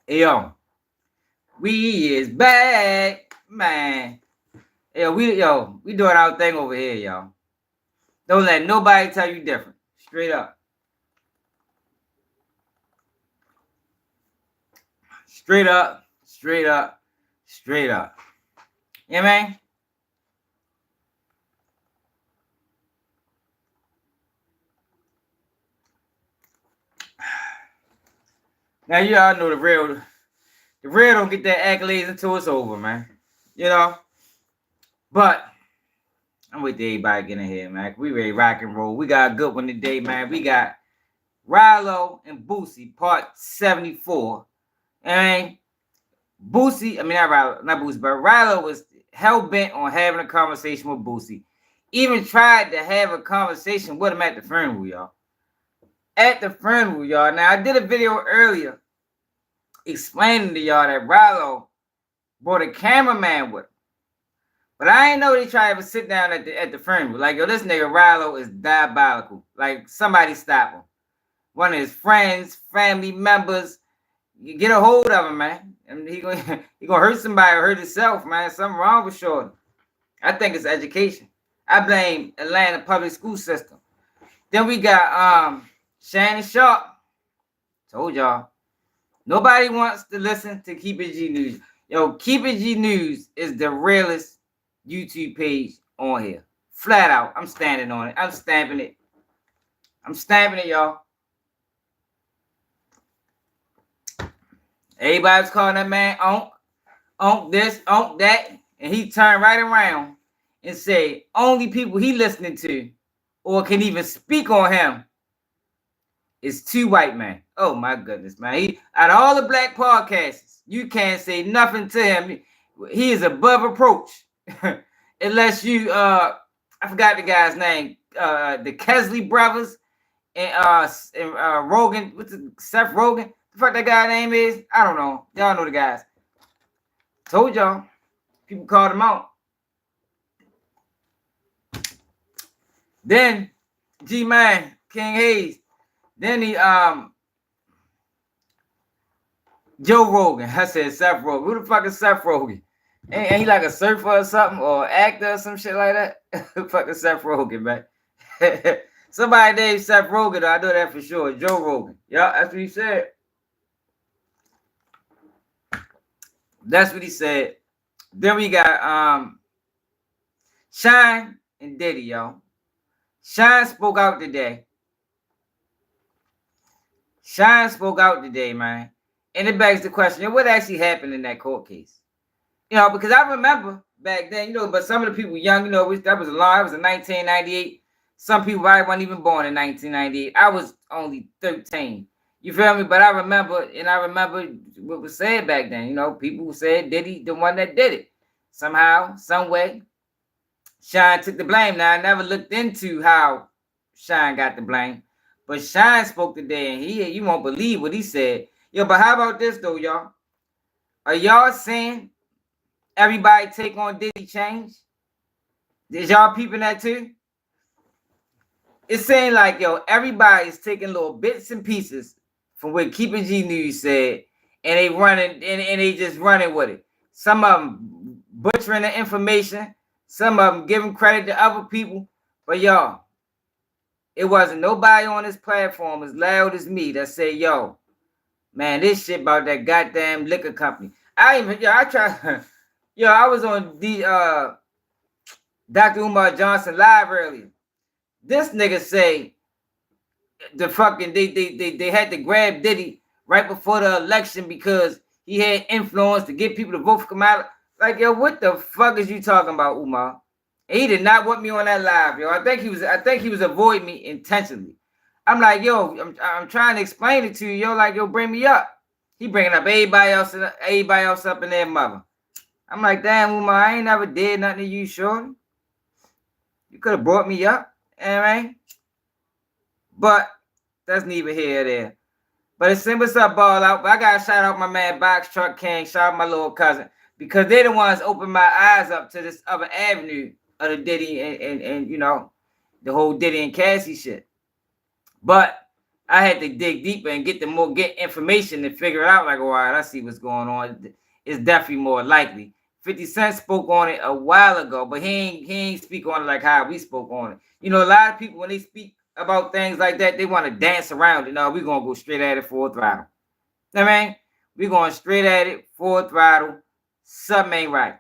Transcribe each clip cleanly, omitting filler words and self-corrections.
Hey, yo, we is back, man. We doing our thing over here, y'all. Don't let nobody tell you different. Straight up. Straight up. Straight up. Straight up. Yeah, man. Now you all know the real don't get that accolades until it's over, man. You know? But I'm with everybody getting here, man. We ready to rock and roll. We got a good one today, man. We got Ralo and Boosie, part 74. And Boosie, not Boosie, but Ralo was hell-bent on having a conversation with Boosie. Even tried to have a conversation with him at the funeral, y'all. At the funeral, y'all. Now, I did a video earlier explaining to y'all that Ralo brought a cameraman with him. But I ain't know they tried to sit down at the funeral. Like, yo, this nigga Ralo is diabolical. Like, somebody stop him. One of his friends, family members, you get a hold of him, man. And he gonna hurt somebody or hurt himself, man. Something wrong with Shorty. I think it's education. I blame Atlanta public school system. Then we got Shannon Sharpe. Told y'all. Nobody wants to listen to Keep It G News. Yo, Keep It G News is the realest YouTube page on here. Flat out. I'm standing on it. I'm stamping it. I'm stamping it, y'all. Everybody's calling that man on this, on that. And he turned right around and said, only people he listening to or can even speak on him is two white men. Oh my goodness, man. He out of all the black podcasts, you can't say nothing to him. He is above approach. Unless you I forgot the guy's name. The Kesley brothers and Rogan, Seth Rogan. The fuck that guy name is? I don't know. Y'all know the guys. Told y'all. People called him out. Then G-Man, King Hayes. Then he Joe Rogan. I said Seth Rogan. Who the fuck is Seth Rogan? Ain't he like a surfer or something or actor or some shit like that? Who the fuck is Seth Rogan, man? Somebody named Seth Rogan, I know that for sure. Joe Rogan. Yeah, that's what he said. That's what he said. Then we got Shyne and Diddy, y'all. Shyne spoke out today. Shyne spoke out today, man. And it begs the question, what actually happened in that court case? You know, because I remember back then, you know, but some of the people young, you know, that was in 1998. Some people probably weren't even born in 1998. I was only 13. You feel me? But I remember what was said back then. You know, people said Diddy, the one that did it. Somehow, some way, Shyne took the blame. Now, I never looked into how Shyne got the blame. But Shyne spoke today, and you won't believe what he said. Yo, but how about this, though, y'all? Are y'all saying everybody take on Diddy change? Is y'all peeping that, too? It's saying like, yo, everybody's taking little bits and pieces from what Keep It G News said, and they running and they just running with it. Some of them butchering the information, some of them giving credit to other people. But y'all, it wasn't nobody on this platform as loud as me that said, yo, man, this shit about that goddamn liquor company. I was on the Dr. Umar Johnson live earlier. This nigga say the fucking they had to grab Diddy right before the election because he had influence to get people to vote for Kamala. Like, yo, what the fuck is you talking about, Umar? And he did not want me on that live, yo. I think he was avoiding me intentionally. I'm like, yo, I'm trying to explain it to you, yo. Like, yo, bring me up. He bringing up everybody else up in their mother. I'm like, damn, Umar, I ain't never did nothing to you, shorty. You could have brought me up. Right? But that's neither here or there. But it's what's up, ball out. But I gotta shout out my man Box Truck King, shout out my little cousin, because they the ones opened my eyes up to this other avenue of the Diddy and you know, the whole Diddy and Cassie shit. But I had to dig deeper and get information to figure it out. Like, all right, I see what's going on. It's definitely more likely. 50 Cent spoke on it a while ago, but he ain't speak on it like how we spoke on it. You know, a lot of people when they speak about things like that, they want to dance around it. No, we're gonna go straight at it full throttle. You know what I mean? We're going straight at it, full throttle. Something ain't right.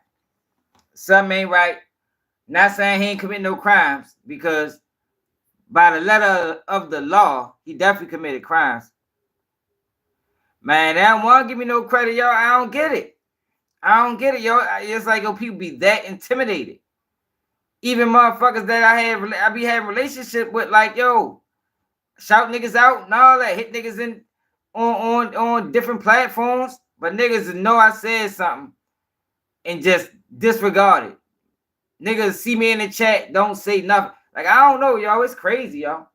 Something ain't right. Not saying he ain't commit no crimes, because by the letter of the law, he definitely committed crimes. Man, they don't want to give me no credit, y'all. I don't get it. I don't get it, yo. It's like, yo, people be that intimidated. Even motherfuckers that I be having relationship with, like, yo, shout niggas out and all that, hit niggas in on different platforms, but niggas know I said something and just disregard it. Niggas see me in the chat, don't say nothing. Like, I don't know, y'all. It's crazy, y'all.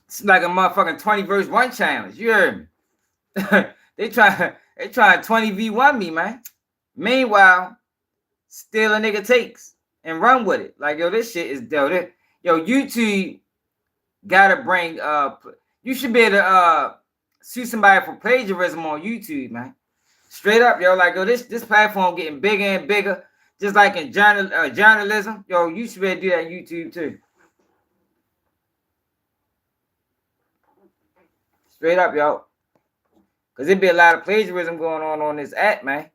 It's like a motherfucking 20 verse 1 challenge. You heard me? they try 20v1 me, man. Meanwhile, still a nigga takes and run with it. Like, yo, this shit is dope. Yo, YouTube gotta bring you should be able to sue somebody for plagiarism on YouTube, man. Straight up, yo. Like, yo, this platform getting bigger and bigger. Just like in journalism, yo, you should be able to do that on YouTube too. Straight up, yo. Because there be a lot of plagiarism going on this app, man.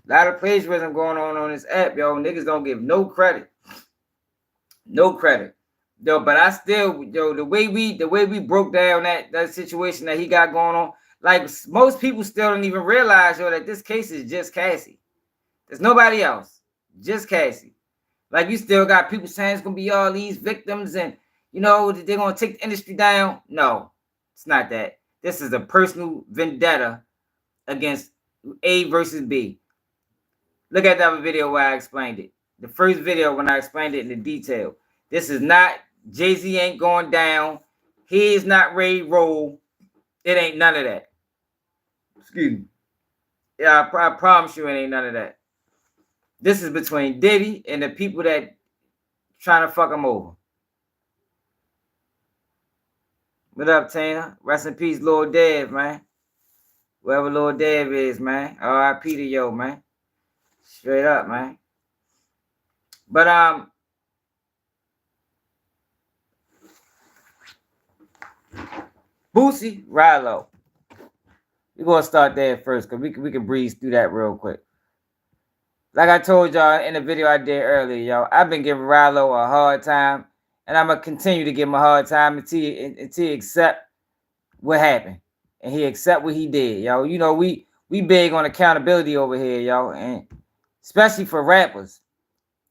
A lot of plagiarism going on this app, yo. Niggas don't give no credit. No credit. Yo, but I still, yo, the way we broke down that situation that he got going on, like, most people still don't even realize, yo, that this case is just Cassie. There's nobody else. Just Cassie. Like, you still got people saying it's gonna be all these victims and, you know, they're gonna take the industry down. No, it's not that. This is a personal vendetta against A versus B. Look at the other video where I explained it. The first video when I explained it in the detail. This is not, Jay-Z ain't going down. He is not ready to roll. It ain't none of that. Excuse me. Yeah, I promise you it ain't none of that. This is between Diddy and the people that trying to fuck him over. What up, Tina? Rest in peace, Lord Dev, man. Wherever Lord Dev is, man. R.I.P. to yo, man. Straight up, man. But Boosie, Ralo. We're gonna start there first, because we can breeze through that real quick. Like I told y'all in the video I did earlier, y'all, I've been giving Ralo a hard time, and I'm gonna continue to give him a hard time until he accept what happened, and he accept what he did, yo. You know, we big on accountability over here, yo, and especially for rappers.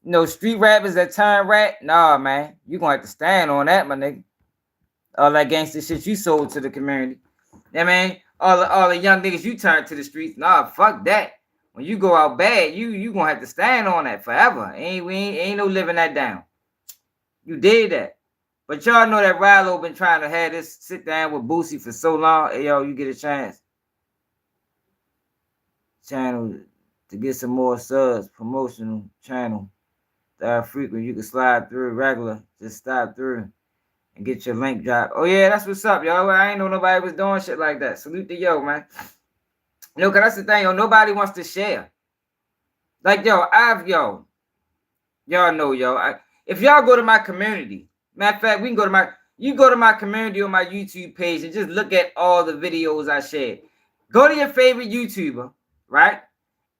You know, street rappers that turn rap, nah, man, you gonna have to stand on that, my nigga. All that gangster shit you sold to the community. Yeah, man, all the young niggas you turn to the streets, nah, fuck that. When you go out bad, you gonna have to stand on that forever. Ain't no living that down. You did that. But y'all know that Ralo been trying to have this sit down with Boosie for so long. Hey, yo, you get a chance. Channel to get some more subs, promotional channel that are frequent. You can slide through regular, just stop through and get your link dropped. Oh yeah, that's what's up, y'all. I ain't know nobody was doing shit like that. Salute to yo, man. You know, cause that's the thing, yo. Nobody wants to share. Like, yo, y'all know, yo. If y'all go to my community, matter of fact, you go to my community on my YouTube page and just look at all the videos I shared. Go to your favorite YouTuber, right?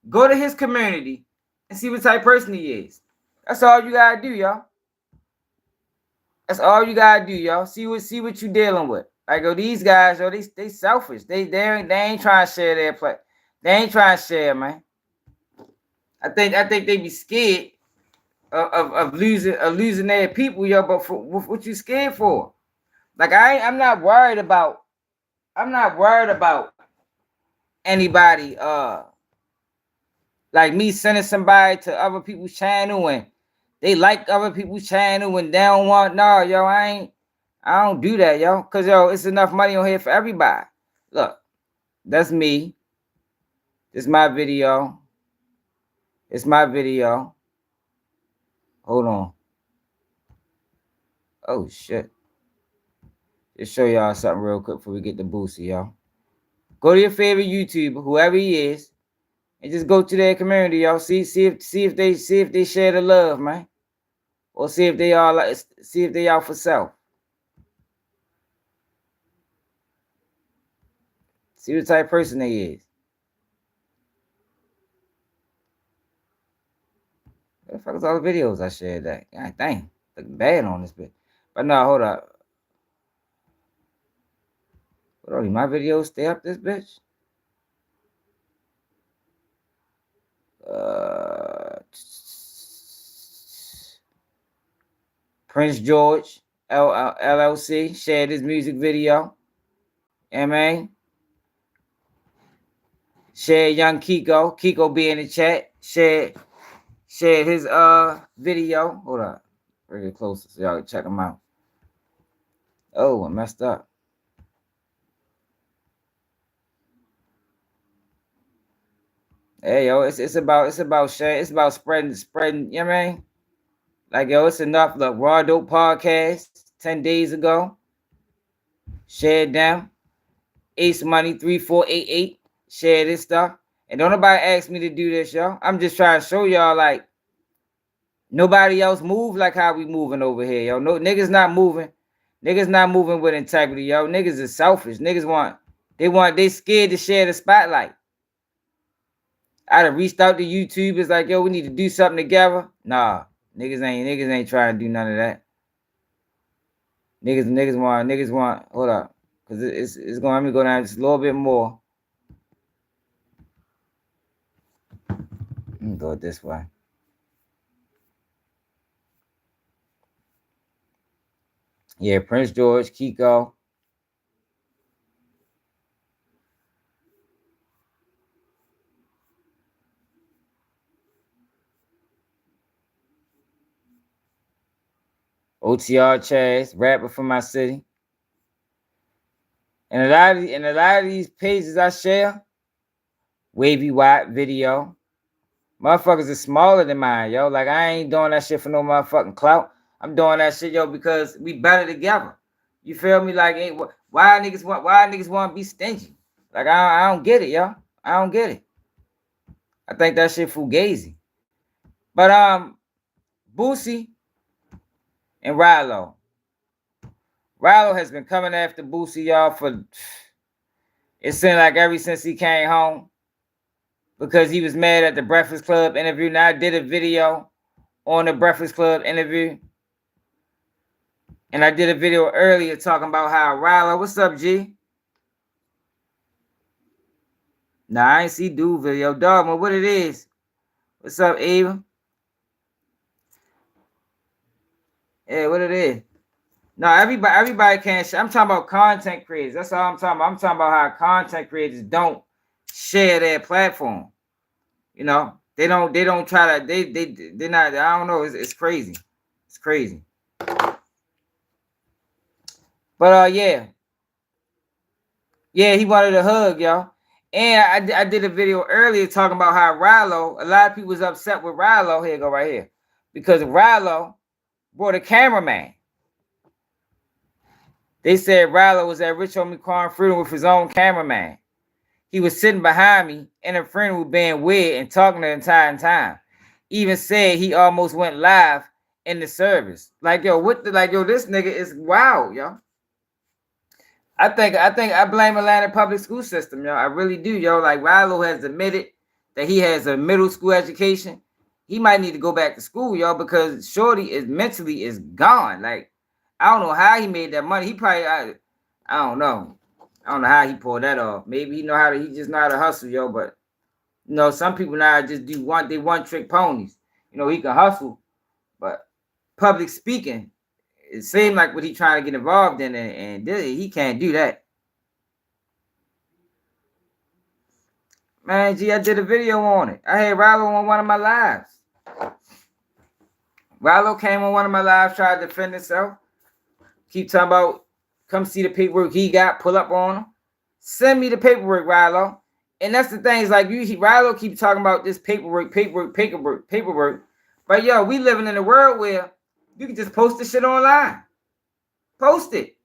Go to his community and see what type of person he is. That's all you gotta do, y'all. That's all you gotta do, y'all. See what you dealing with. Like, yo, these guys, yo, they selfish. They ain't trying to share their play. They ain't trying to share, man. I think they be scared of losing their people, yo. But for what you scared for? Like, I'm not worried about anybody like me sending somebody to other people's channel and they like other people's channel and they don't want, no, yo, I don't do that, yo. Cause yo, it's enough money on here for everybody. Look, that's me. It's my video. It's my video. Hold on. Oh shit. Just show y'all something real quick before we get to Boosie, y'all. Go to your favorite YouTuber, whoever he is, and just go to their community, y'all. See if they share the love, man. Or see if they all for self. See what type of person they is. What the fuck is all the videos I shared that? God dang. Look bad on this bitch. But no, hold up. What are my videos stay up this bitch? Prince George LLC shared his music video. Yeah, man. Share Young Kiko. Kiko be in the chat. Share his video. Hold up. Bring it closer so y'all can check him out. Oh, I messed up. Hey yo, it's about sharing, it's about spreading, you know what I mean? Like yo, it's enough. Look, Raw Dope Podcast 10 days ago. Shared them. Ace Money 3488. Share this stuff. And don't nobody ask me to do this, yo. I'm just trying to show y'all like nobody else move like how we moving over here, yo. No niggas not moving. Niggas not moving with integrity, yo. Niggas is selfish. Niggas they scared to share the spotlight. I'd have reached out to YouTube. It's like, yo, we need to do something together. Nah, niggas ain't trying to do none of that. Niggas want. Hold up, cause it's gonna let me go down just a little bit more. Let me go this way. Yeah, Prince George, Kiko. OTR Chaz, rapper from my city. And a lot of these pages I share, Wavy White video. Motherfuckers are smaller than mine, yo. Like I ain't doing that shit for no motherfucking clout. I'm doing that shit, yo, because we better together. You feel me? Like why niggas want to be stingy? Like I don't get it, yo. I don't get it. I think that shit fugazi. But Boosie and Ralo. Ralo has been coming after Boosie, y'all, for it seemed like ever since he came home. Because he was mad at the Breakfast Club interview. Now I did a video on the Breakfast Club interview. And I did a video earlier talking about how Ralo, what's up, G? Nah, I ain't see dude video. Dog, man, what it is? What's up, Ava? Yeah, what it is? No, everybody can't share. I'm talking about content creators. That's all I'm talking about. I'm talking about how content creators don't share their platform. You know, they don't try to, they're not, I don't know, it's crazy. It's crazy. But yeah, he wanted a hug, y'all. And I did a video earlier talking about how Ralo, a lot of people was upset with Ralo. Here, go right here. Because Ralo brought a cameraman. They said Ralo was at Rich Homie Quan Freedom with his own cameraman. He was sitting behind me and a friend was being weird and talking the entire time. Even said he almost went live in the service. Like, yo, this nigga is wild, yo. I think I blame Atlanta public school system, yo. I really do, yo. Like Ralo has admitted that he has a middle school education. He might need to go back to school, yo, because Shorty is mentally gone. Like, I don't know how he made that money. He probably I don't know. I don't know how he pulled that off. Maybe he just know how to hustle, yo. But you know, some people now just they one trick ponies. You know, he can hustle, but public speaking, it seemed like what he trying to get involved in, and he can't do that. Man, I did a video on it. I had Ralo on one of my lives. Ralo came on one of my lives, tried to defend himself. Keep talking about, come see the paperwork he got, pull up on him. Send me the paperwork, Ralo. And that's the thing, is like Ralo keep talking about this paperwork. But yo, we living in a world where you can just post this shit online. Post it.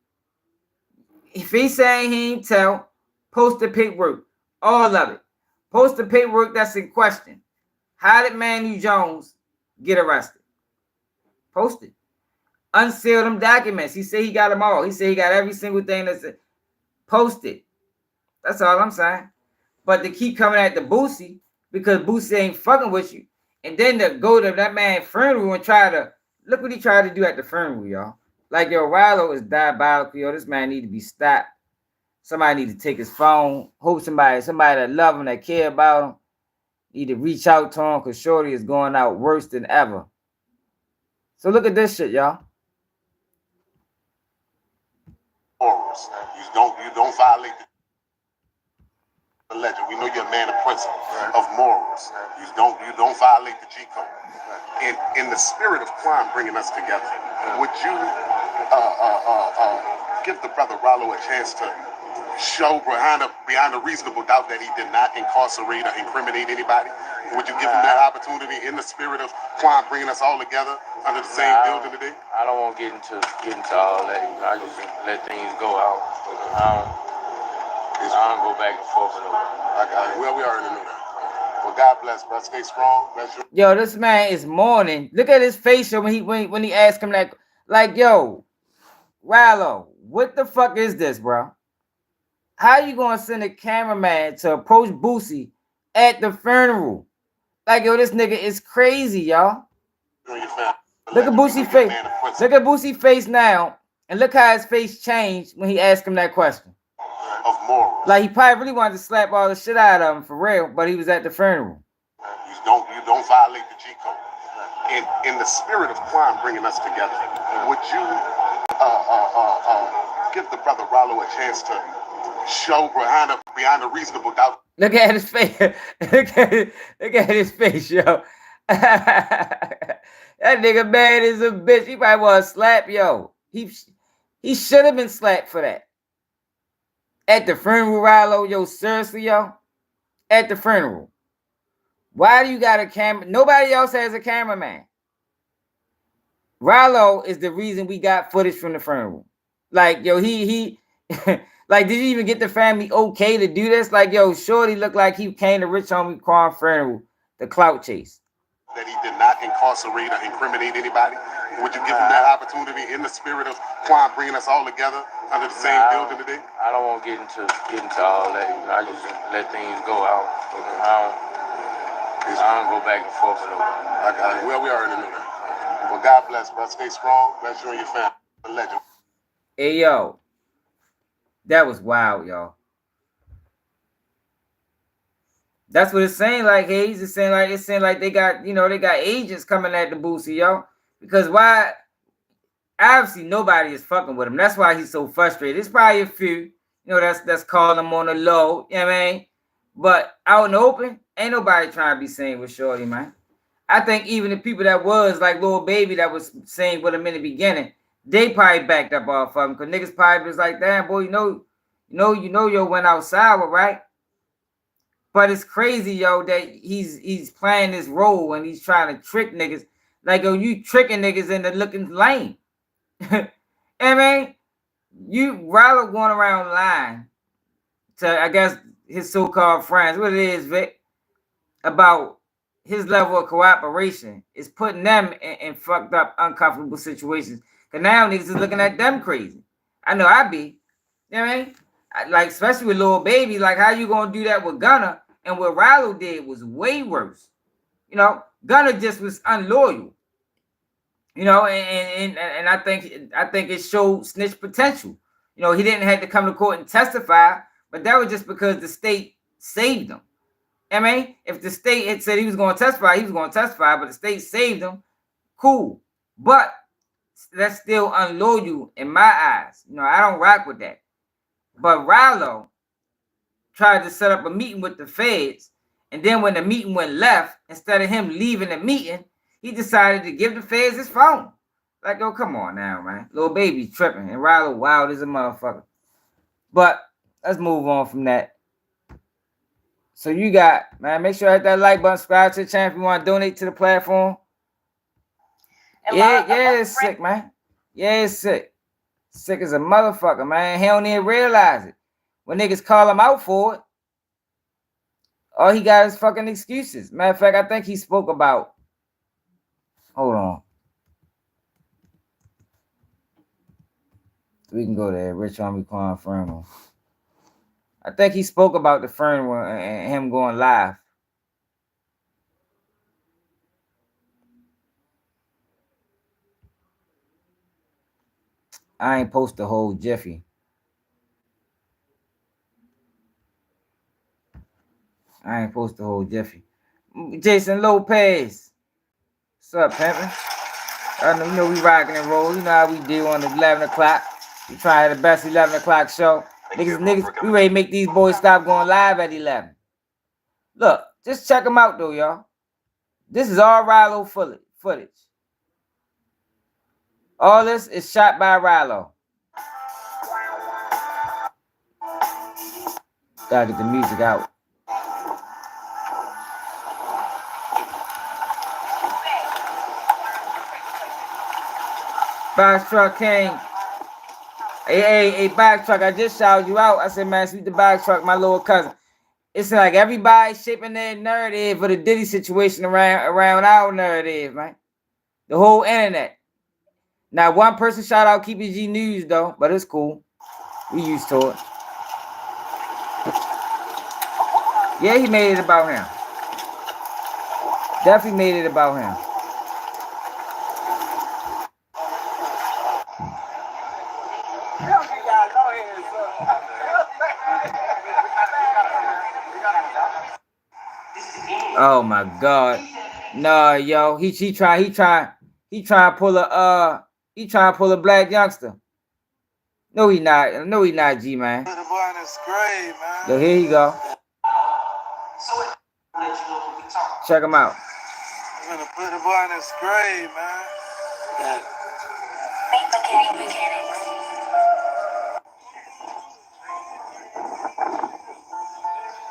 If he's saying he ain't tell, post the paperwork. All of it. Post the paperwork that's in question. How did Manu Jones get arrested? Post it. Unseal them documents. He said he got them all. He said he got every single thing that's it. Post it. That's all I'm saying. But to keep coming at the Boosie because Boosie ain't fucking with you, and then to go to that man's funeral and try to look what he tried to do at the funeral, y'all. Like, yo, Ralo is diabolical. Yo, this man need to be stopped. Somebody need to take his phone. Hope somebody that love him, that care about him, need to reach out to him because Shorty is going out worse than ever. So look at this shit, y'all. Morals. You don't violate the legend. We know you're a man of principle, of morals. You don't violate the G code. In the spirit of crime bringing us together, would you give the brother Ralo a chance to show beyond a reasonable doubt that he did not incarcerate or incriminate anybody? Would you give him that opportunity in the spirit of crime bringing us all together under the same building today? I don't want to get into all that. I just let things go out. I don't go back and forth with nobody. Well, we already knew that. Well, God bless, bro. Stay strong. Bless you. Yo, this man is mourning. Look at his face when he asked him that. Like, yo, Ralo, what the fuck is this, bro? How you gonna send a cameraman to approach Boosie at the funeral? Like, yo, this nigga is crazy, y'all. Look at Boosie's face. Look at Boosie's face now, and look how his face changed when he asked him that question. Of morals. Like, he probably really wanted to slap all the shit out of him for real, but he was at the funeral. You don't violate the G code. In the spirit of crime bringing us together, would you give the brother Ralo a chance to show beyond a reasonable doubt? Look at his face. Look at his face, yo. That nigga mad as a bitch. He probably want to slap, yo. He should have been slapped for that. At the funeral, Ralo, yo, seriously, yo. At the funeral. Why do you got a camera? Nobody else has a cameraman. Ralo is the reason we got footage from the funeral. Like, yo, he like, did you even get the family okay to do this? Like, yo, Shorty looked like he came to Rich Homie Quan funeral, the clout chase. That he did not incarcerate or incriminate anybody? Would you give him that opportunity in the spirit of crime bringing us all together under the same building today? I don't want to get into all that. I just let things go out. I don't go back and forth with nobody. Well, we already knew that. Well, God bless, bro. Stay strong. Bless you and your family. A legend. Hey, yo. That was wild, y'all. That's what it's saying. Like, hey, it's saying like they got, they got agents coming at the Boosie, yo. Because why? Obviously, nobody is fucking with him. That's why he's so frustrated. It's probably a few, that's calling him on the low. You know what I mean? But out in the open, ain't nobody trying to be saying with Shorty, man. I think even the people that was like Lil Baby that was saying with him in the beginning, they probably backed up off of him because niggas probably was like, damn, boy, you went outside, right? But it's crazy, yo, that he's playing this role and he's trying to trick niggas. Like, yo, you tricking niggas into looking lame. I mean, you Ralo going around lying to, I guess, his so-called friends, what it is, Vic, about his level of cooperation is putting them in fucked up, uncomfortable situations. Because now niggas is looking at them crazy. I know I be. You know what I mean? Like, especially with Lil Baby, like, how you gonna do that with Gunna? And what Ralo did was way worse. Gunna just was unloyal. And I think it showed snitch potential. He didn't have to come to court and testify, but that was just because the state saved him. I mean, if the state had said he was going to testify, he was going to testify, but the state saved him. Cool. But that's still unloyal in my eyes. I don't rock with that. But Ralo tried to set up a meeting with the feds, and then when the meeting went left, instead of him leaving the meeting, he decided to give the feds his phone. Like, oh, come on now, man. Lil Baby tripping, and Ralo wild as a motherfucker. But let's move on from that. So you got, man, make sure you hit that like button, subscribe to the channel if you want to donate to the platform. Yeah, it's sick, man. Yeah, it's sick. Sick as a motherfucker, man. He don't even realize it. When niggas call him out for it, all he got is fucking excuses. Matter of fact, I think he spoke about. Hold on. We can go there. Rich Homie Quan Fernal. I think he spoke about the Fernal and him going live. I ain't post the whole Jiffy. Jason Lopez. What's up, pimpin'? You know we rocking and roll. You know how we do on the 11 o'clock. We try to have the best 11 o'clock show. Niggas, we ready to make these boys stop going live at 11. Look, just check them out though, y'all. This is all Ralo footage. All this is shot by Ralo. Gotta get the music out. Box Truck King. Hey, Box Truck, I just shouted you out. I said, man, sweet the Box Truck, my little cousin. It's like everybody shaping their narrative for the Diddy situation around our narrative, man. The whole internet. Now, one person shout out KPG News, though, but it's cool. We used to it. Yeah, he made it about him. Definitely made it about him. Oh my God. No, yo, he trying to pull a black youngster. No, he not, G man. Put the boy in his grave, man. Yo, here you go. Check him out. I'm gonna put the boy in his grave, man.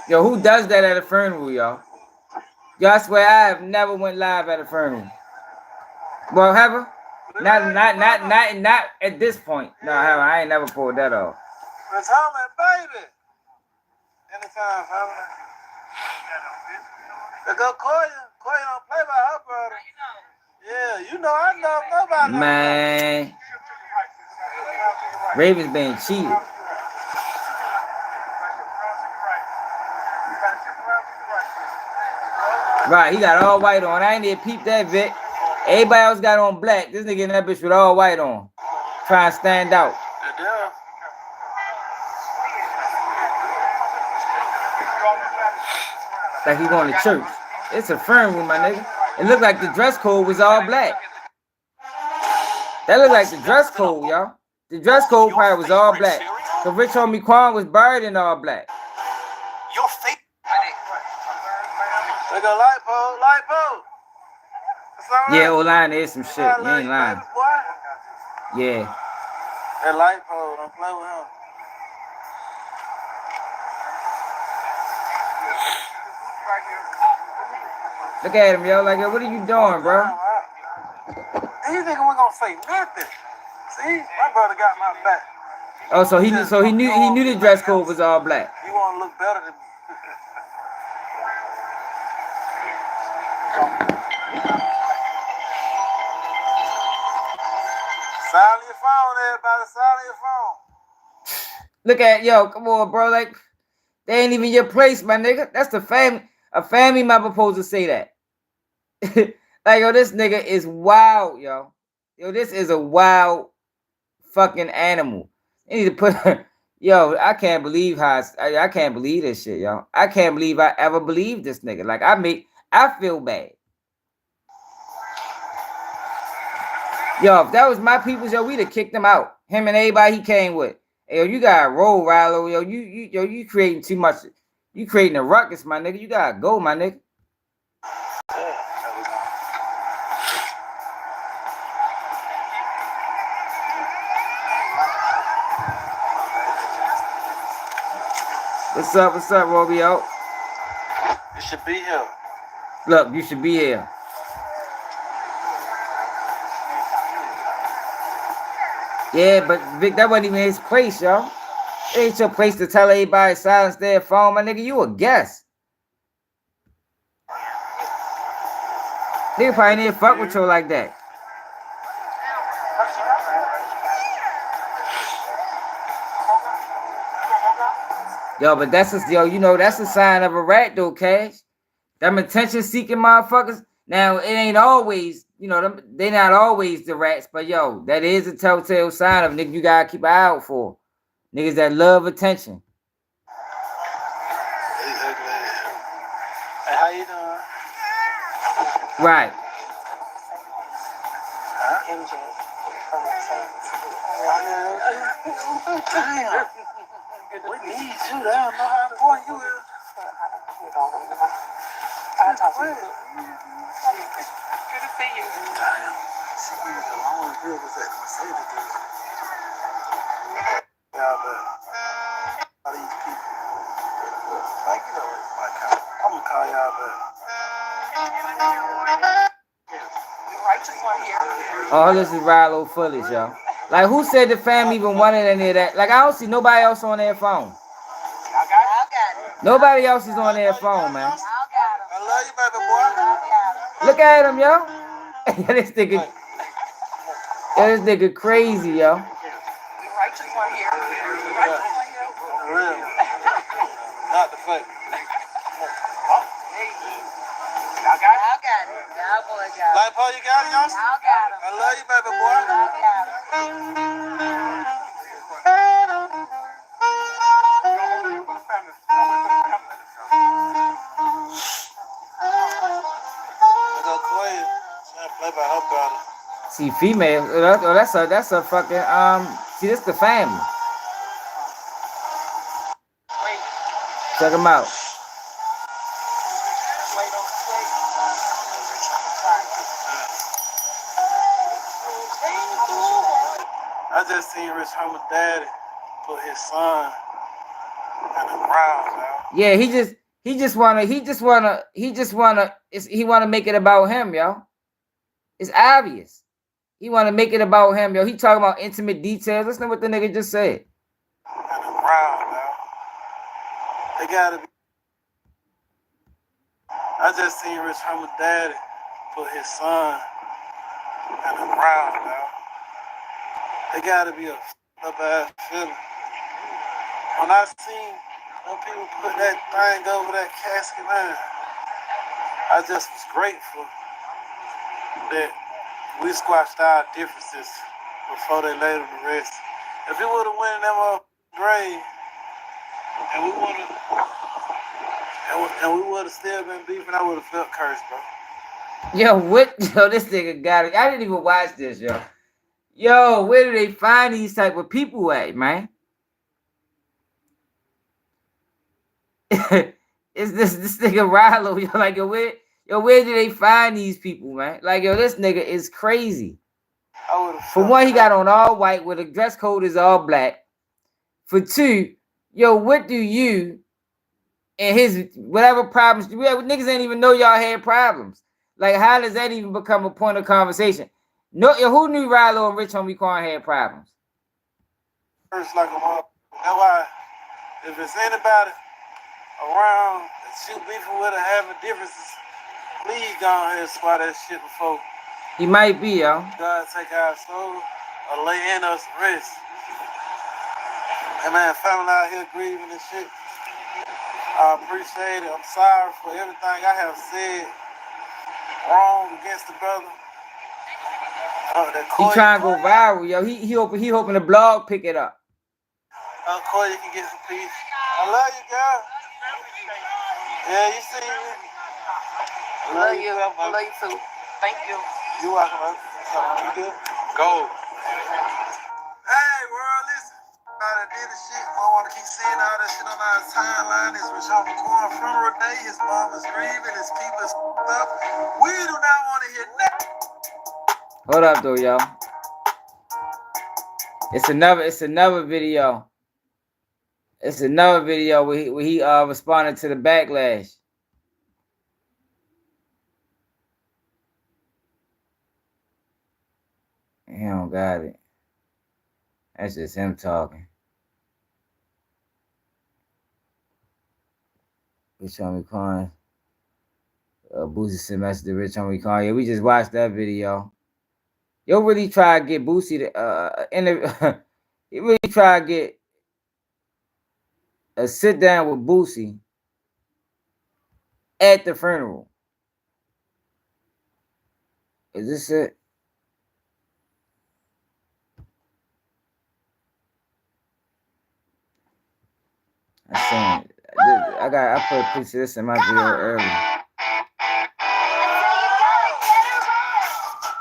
Yo, who does that at a funeral, y'all? Y'all, I swear I have never went live at a funeral. Well, have I? Not at this point. No, I ain't never pulled that off. It's homie, baby. Anytime, family. They go Koya. Koya don't play by her brother. Yeah, you know I know nobody. Man. Ravens being cheated. Right, he got all white on. I ain't even peep that, Vic. Everybody else got on black. This nigga in that bitch with all white on. Trying to stand out. Like he going to church. It's a funeral, my nigga. It looked like the dress code was all black. That looked like the dress code, y'all. The dress code probably was all black. So Rich Homie Quan was buried in all black. Your face. They go light pole. Yeah, O-line is some shit. You ain't lying. Yeah. That light pole, don't play with him. Look at him, yo. Like, yo, what are you doing, bro? You think we're gonna say nothing? See, my brother got my back. Oh, so he knew the dress code was all black. You wanna look better than me? Silent your phone, everybody. Silent your phone. Look at, yo, come on, bro. Like, they ain't even your place, my nigga. That's the family. A family member supposed to say that. Like, yo, this nigga is wild, yo. Yo, this is a wild fucking animal. They need to put, yo, I can't believe I can't believe this shit, yo. I can't believe I ever believed this nigga. Like, I feel bad. Yo, if that was my peoples, yo, we'd have kicked him out. Him and everybody he came with. Hey, yo, you gotta roll, Ralo. Yo, you creating too much. You creating a ruckus, my nigga. You gotta go, my nigga. What's up, Robio? You should be here. Look, you should be here. Yeah, but Vic, that wasn't even his place, yo. It ain't your place to tell everybody to silence their phone, my nigga. You a guest. Nigga probably didn't fuck with you like that. Yo, but that's a, yo, you know, that's a sign of a rat though, Cash. Them attention seeking motherfuckers. Now it ain't always, you know, they not always the rats, but yo, that is a telltale sign of nigga you gotta keep an eye out for. Niggas that love attention. Hey, how you doing? Right. Huh? MJ. Damn. We need you. They don't know how important you is. I'll talk to you. Good to see you. Damn. She was alone. Good was at Mercedes. Y'all, but all these people. Like, you know, my kind. I'm gonna call y'all, but. Oh, this is Ralo footage, yo. Like, who said the family even wanted any of that? Like, I don't see nobody else on their phone. Nobody else is on their phone, man. I love you, baby boy. Look at him, yo. This nigga crazy, yo. Real. Not the fake. Y'all got it. Y'all boys got it. Like, Paul, you got it, y'all? Y'all got it. I love you, baby boy. Y'all got it. Go Clay. Trying to play by her brother. See, female. Oh, that's a fucking see, this the family. Check them out. I just seen Rich Homie's daddy put his son in the ground, man. Yeah, he wanna make it about him, yo. It's obvious. He wanna make it about him, yo. He talking about intimate details. Listen to what the nigga just said. In the ground, man. They gotta be. I just seen Rich Homie's daddy put his son in the ground, man. They gotta be a bad feeling. When I seen when people put that thing over that casket, man, I just was grateful that we squashed our differences before they laid them to rest. If it would have went in them grave, and we would have still been beefing, I would have felt cursed, bro. Yo, what? Yo, this nigga got it. I didn't even watch this, yo. Yo, where do they find these type of people at, man? It's this nigga Ralo, yo. Like, where do they find these people, man? Like, yo, this nigga is crazy. For one, he got on all white where the dress code is all black. For two, yo, what do you and his whatever problems? Niggas ain't even know y'all had problems. Like, how does that even become a point of conversation? No, who knew Ralo and Rich Homie Quan had problems? First, like a mother. That's why, if it's anybody around that you beefing with or having differences, please go ahead and swat that shit before. He might be, yo. God take our soul or lay in us rest. And man, family out here grieving and shit. I appreciate it. I'm sorry for everything I have said wrong against the brother. He trying to go viral, yo. He hoping the blog pick it up. Corey, you can get some peace. I love you, girl. Yeah, you see me. Love you. Love you too. Thank you. You welcome, man. You good? Go. Hey, world, listen. I did this shit. I want to keep seeing all that shit on our timeline. It's Rich Homie Quan funeral day. His mom is grieving. His people is up. We do not want to hear nothing. Hold up, though, y'all. It's another video. It's another video where he responded to the backlash. He don't got it. That's just him talking. Rich Homie Khan. Boosie sent message to Rich Homie Khan. Yeah, we just watched that video. Yo really try to get Boosie to he really try to get a sit down with Boosie at the funeral. Is this it? I put a piece of this in my video earlier.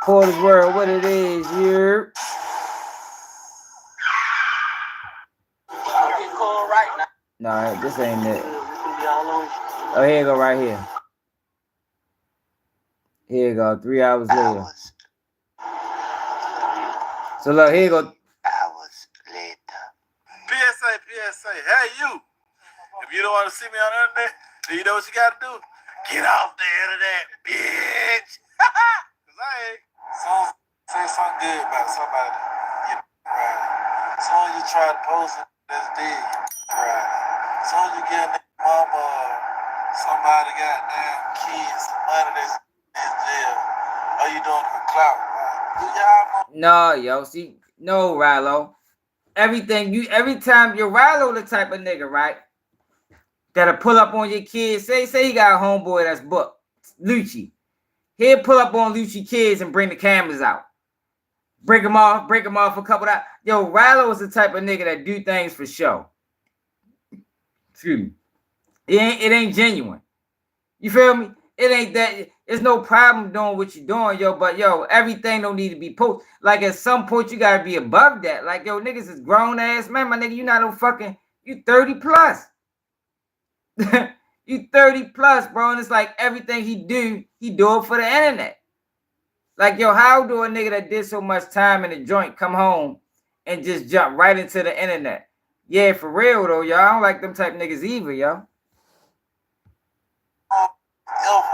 Porter's World, what it is, you. No, this ain't it. Oh, here you go, right here. Here you go, 3 hours later. So look, here you go. Hours later. PSA. Hey, you. If you don't want to see me on the internet, then you know what you got to do? Get off the internet, bitch. Because I ain't. Say something good about somebody. You right. Soon you try to post it, that's dead. Right. Soon you get a mama or somebody goddamn kids, some money that's in jail. Are you doing it for clout? Right? Do y'all No, yo, see, no, Ralo. Every time you're Ralo the type of nigga, right? That'll pull up on your kids. Say he got a homeboy that's booked. Lucci. He'll pull up on Lucci kids and bring the cameras out. Break them off a couple of. Yo, Ralo is the type of nigga that do things for show. Excuse me. It ain't genuine. You feel me? It ain't that. There's no problem doing what you're doing, yo. But yo, everything don't need to be posted. Like at some point, you gotta be above that. Like yo, niggas is grown ass man. My nigga, you not no fucking. You 30 plus. You 30 plus, bro. And it's like everything he do it for the internet. Like yo, how do a nigga that did so much time in the joint come home and just jump right into the internet? Yeah, for real though, y'all. I don't like them type niggas either, yo.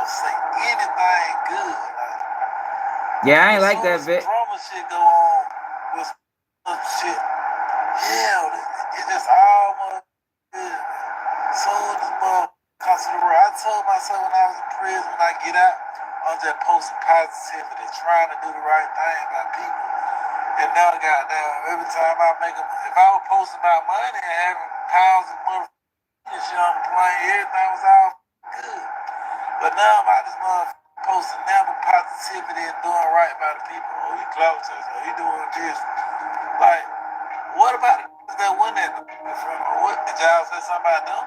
ever say anything good? Yeah, I ain't like that bit. Drama shit go on with some shit. Yeah, it just almost good. Soon as comes to the world, I told myself when I was in prison, when I get out, I'm just posting positivity, trying to do the right thing by people. And now, goddamn, every time I make them, if I was posting about money and having pounds of motherfucking shit on the plane, everything was all good. But now I'm out this motherfucker posting never positivity and doing right by the people. Oh, he clout chasing, oh, he doing this. Like, what about it that win that? What did y'all say something about them?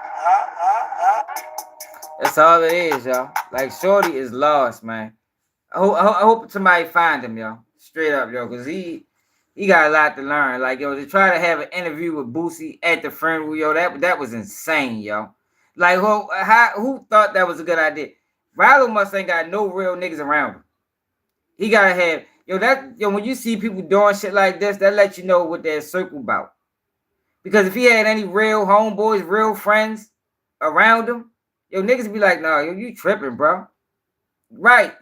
That's all it is, y'all. Like Shorty is lost, man. I hope somebody find him, yo. Straight up, yo, because he got a lot to learn. Like, yo, to try to have an interview with Boosie at the funeral, yo, that was insane, yo. Like, who thought that was a good idea? Ralo must ain't got no real niggas around him. He gotta have, when you see people doing shit like this, that lets you know what their circle about. Because if he had any real homeboys, real friends around him, yo, niggas be like, nah, yo, you tripping, bro. Right.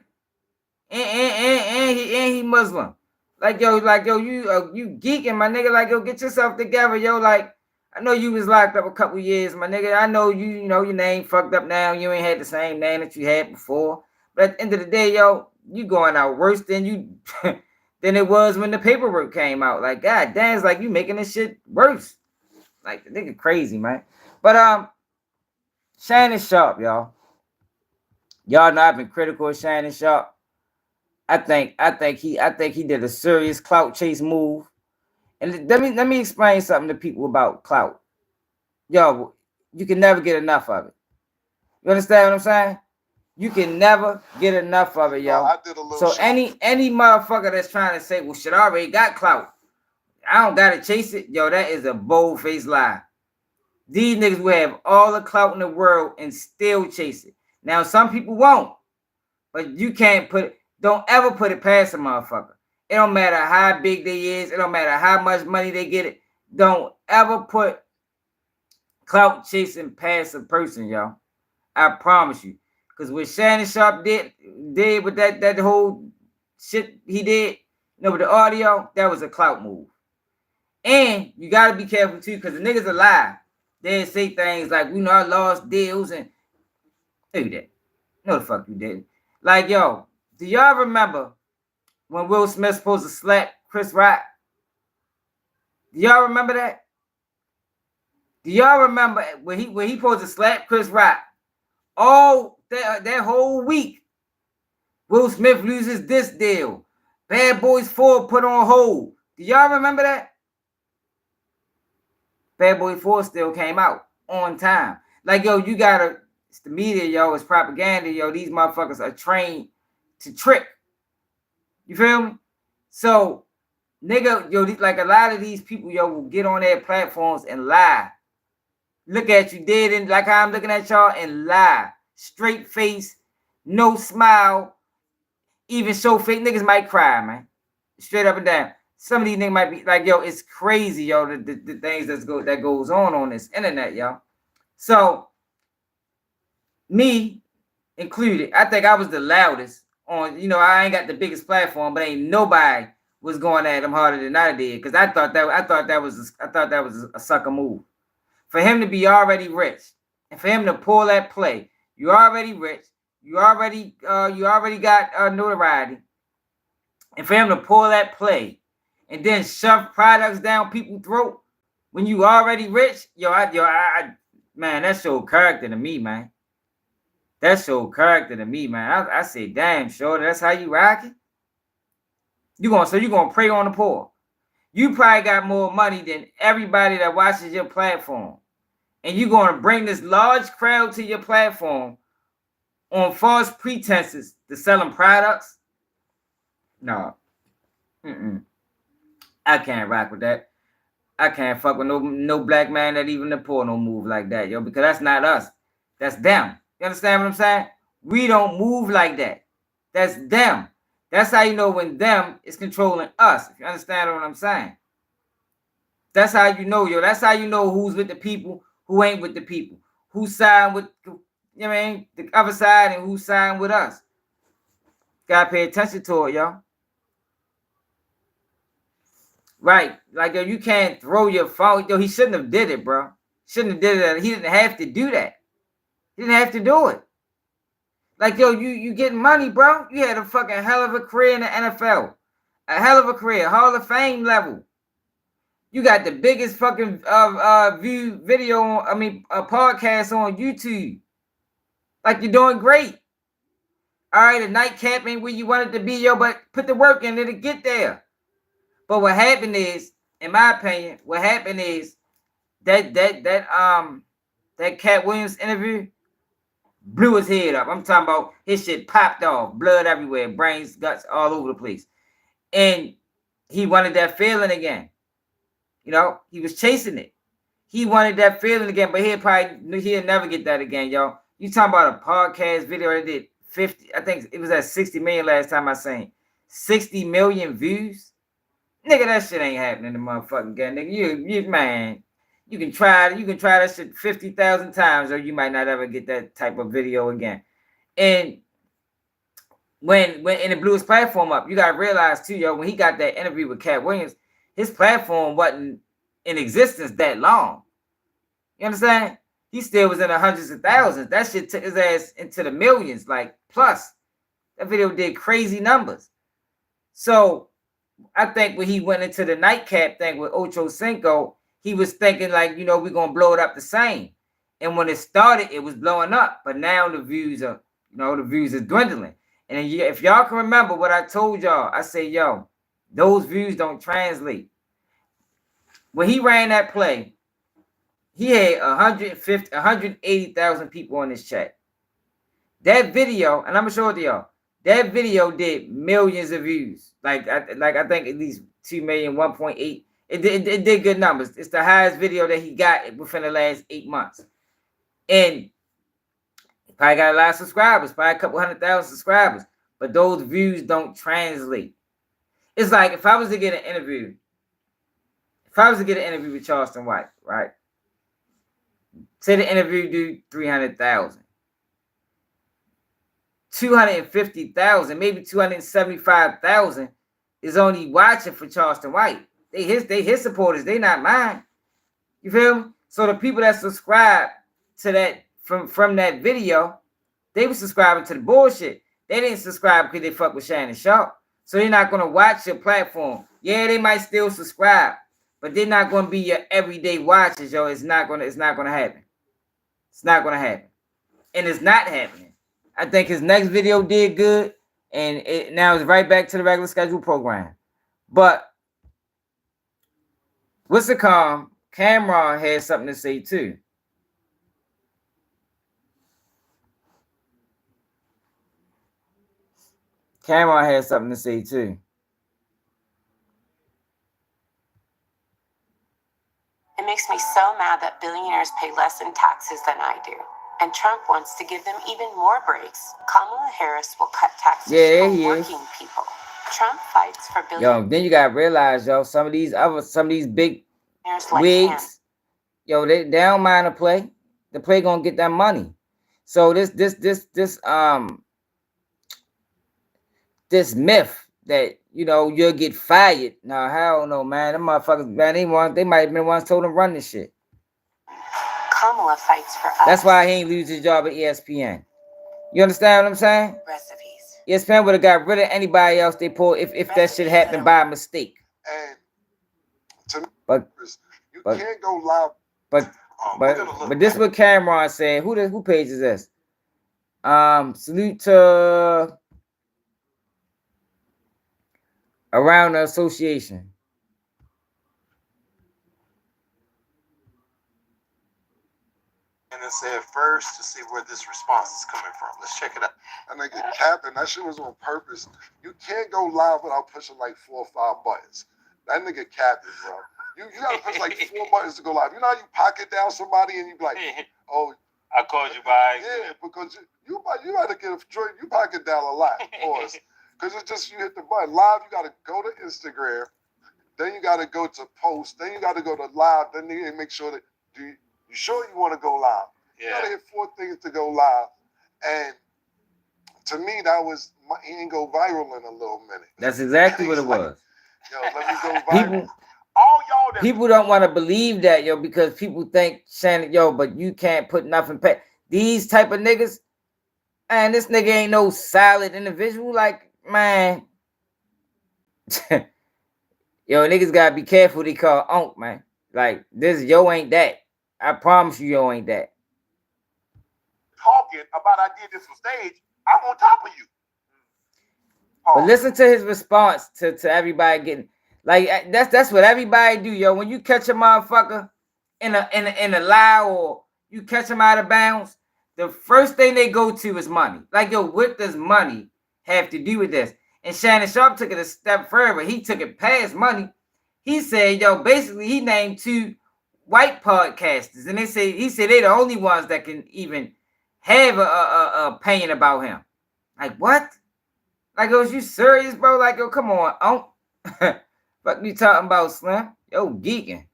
And he Muslim. Like yo, you geeking, my nigga. Like, yo, get yourself together, yo. Like, I know you was locked up a couple years, my nigga. I know you know your name fucked up now. You ain't had the same name that you had before. But at the end of the day, yo, you going out worse than you than it was when the paperwork came out. Like, god damn, it's like you making this shit worse. Like, the nigga crazy, man. But Shannon Sharpe, y'all. Y'all know I've been critical of Shannon Sharpe. I think he did a serious clout chase move. And let me explain something to people about clout. Yo, you can never get enough of it. You understand what I'm saying? You can never get enough of it, yo. So any motherfucker that's trying to say, well, shit, I already got clout, I don't gotta chase it, yo, that is a bold-faced lie. These niggas will have all the clout in the world and still chase it. Now, some people won't, but you can't don't ever put it past a motherfucker. It don't matter how big they is. It don't matter how much money they get it. Don't ever put clout chasing past a person, y'all. I promise you. Because what Shannon Sharpe did with that whole shit he did, with the audio, that was a clout move. And you gotta be careful too, because the niggas are lie. They say things like, we know I lost deals and do that. No, the fuck you didn't. Like, yo, do y'all remember when Will Smith supposed to slap Chris Rock? Do y'all remember that? Do y'all remember when he supposed to slap Chris Rock? Oh, that whole week, Will Smith loses this deal. Bad Boys 4 put on hold. Do y'all remember that? Bad Boy 4 still came out on time. Like, yo, you gotta, it's the media, yo, it's propaganda, yo. These motherfuckers are trained to trick. You feel me? So, nigga, yo, like a lot of these people, yo, will get on their platforms and lie. Look at you dead and like how I'm looking at y'all and lie. Straight face, no smile. Even show fake niggas might cry, man. Straight up and down. Some of these niggas might be like, yo, it's crazy, yo, the things that goes on this internet, yo. So, me included, I think I was the loudest on, you know, I ain't got the biggest platform, but ain't nobody was going at him harder than I did, because I thought that was a sucker move. For him to be already rich, and for him to pull that play, you already rich, you already got notoriety, and for him to pull that play, and then shove products down people's throat when you already rich, man, that showed character to me, man. That showed character to me, man. I say, damn, shorty, that's how you rocking? You gonna prey on the poor. You probably got more money than everybody that watches your platform. And you're going to bring this large crowd to your platform on false pretenses to selling products? No. I can't rock with that. I can't fuck with no black man that even the poor don't move like that, yo, because that's not us. That's them. You understand what I'm saying? We don't move like that. That's them. That's how you know when them is controlling us, if you understand what I'm saying. That's how you know, yo. That's how you know who's with the people, who ain't with the people, who side with, you know what I mean, the other side, and who's siding with us. Gotta pay attention to it, yo. Right, like, yo, you can't throw your phone. Yo, he shouldn't have did it, bro. Shouldn't have did it. He didn't have to do that. He didn't have to do it. Like, yo, you getting money, bro. You had a fucking hell of a career in the NFL. A hell of a career, Hall of Fame level. You got the biggest fucking view video on, podcast on YouTube. Like, you're doing great. All right, the nightcap ain't where you want it to be, yo, but put the work in it to get there. But what happened is, in my opinion, that Cat Williams interview blew his head up. I'm talking about his shit popped off, blood everywhere, brains, guts all over the place. And he wanted that feeling again. You know, he was chasing it. He wanted that feeling again, but he'll never get that again, y'all. You talking about a podcast video that did 50, I think it was at 60 million last time I seen. 60 million views? Nigga, that shit ain't happening in the motherfucking again. Nigga, you man, you can try that shit 50,000 times, or you might not ever get that type of video again. And when it blew his platform up, you gotta realize too, yo, when he got that interview with Cat Williams, his platform wasn't in existence that long. You understand? He still was in the hundreds of thousands. That shit took his ass into the millions, like plus. That video did crazy numbers. So I think when he went into the nightcap thing with Ocho Cinco, he was thinking like, you know, we're gonna blow it up the same. And when it started, it was blowing up. But now the views are dwindling. And if y'all can remember what I told y'all, I say, yo, those views don't translate. When he ran that play, he had 180,000 people on his chat. That video, and I'm gonna show it to y'all. That video did millions of views. Like I think at least 2 million, 1.8. It did good numbers. It's the highest video that he got within the last 8 months. And he probably got a lot of subscribers, probably a couple 100,000 subscribers. But those views don't translate. It's like if I was to get an interview with Charleston White, right? Say the interview do 300,000. 250,000, maybe 275,000 is only watching for Charleston White. They his supporters. They not mine. You feel me? So the people that subscribe to that from that video, they were subscribing to the bullshit. They didn't subscribe because they fuck with Shannon Sharpe. So they're not gonna watch your platform. Yeah, they might still subscribe, but they're not gonna be your everyday watchers, yo. It's not gonna happen. It's not gonna happen. And it's not happening. I think his next video did good, and now it's right back to the regular schedule program. But what's it called? Cameron had something to say too. Cameron had something to say too. It makes me so mad that billionaires pay less in taxes than I do. And Trump wants to give them even more breaks. Kamala Harris will cut taxes for working people. Trump fights for billionaires. Yo, then you gotta realize, yo, some of these big wigs, yo, they don't mind to play. The play gonna get that money. So this myth that, you know, you'll get fired. No, hell no, man. Them motherfuckers, man, they might have been the ones told them to run this shit. Kamala fights for us. That's why he ain't lose his job at ESPN. You understand what I'm saying? Recipes. ESPN would have got rid of anybody else they pulled if that shit happened by mistake. And to me, But can't go live. But this is what Cameron said. Who page is this? Salute to Around the Association. And it said first to see where this response is coming from. Let's check it out. And nigga capping, that shit was on purpose. You can't go live without pushing like 4 or 5 buttons. That nigga capping, bro. You gotta push like 4 buttons to go live. You know how you pocket down somebody and you be like, oh, I called you by yeah, because you had to get a joint. You pocket down a lot, pause. Because it's just you hit the button. Live, you gotta go to Instagram, then you gotta go to post, then you gotta go to live, then you make sure that you sure you want to go live. Yeah. You gotta hit 4 things to go live. And to me, that was he didn't go viral in a little minute. That's exactly what it was. Yo, let me go viral. People don't want to believe that, yo, because people think, Shannon, yo, but you can't put nothing past these type of niggas. And this nigga ain't no solid individual. Like, man. Yo, niggas gotta be careful they call Unc, man. Like, this yo ain't that. I promise you, yo ain't that. Talking about I did this on stage, I'm on top of you. But listen to his response to everybody getting like that's what everybody do, yo. When you catch a motherfucker in a lie or you catch him out of bounds, the first thing they go to is money. Like, yo, what does money have to do with this? And Shannon Sharpe took it a step further. He took it past money. He said, yo, basically he named 2 white podcasters, and he said they the only ones that can even have a opinion about him. Like, what? Like, yo, is you serious, bro? Like, yo, come on, Unc. Fuck you talking about, Slim? Yo, geeking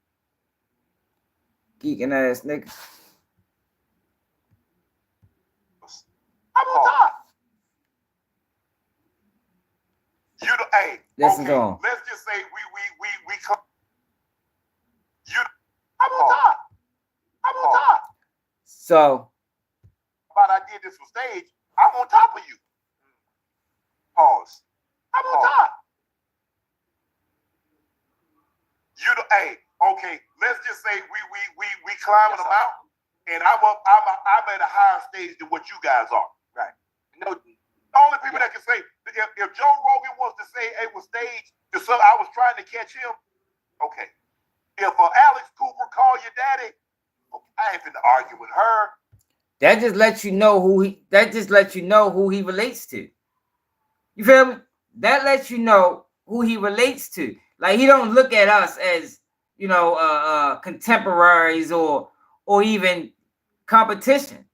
ass nigga. I'm on top. Hey, Listen okay, to him. let's just say we come. I'm on top. I'm on top. So, But I did this on stage. I'm on top of you. Pause. I'm on top. Hey, okay, let's just say we climbing a mountain, and I'm at a higher stage than what you guys are. Right. No, the only people that can say if Joe Rogan wants to say it was staged, I was trying to catch him. Okay. If Alex Cooper called your daddy, okay, I ain't finna argue with her. that just lets you know who he relates to. You feel me? That lets you know who he relates to. Like, he don't look at us as, you know, contemporaries or even competition.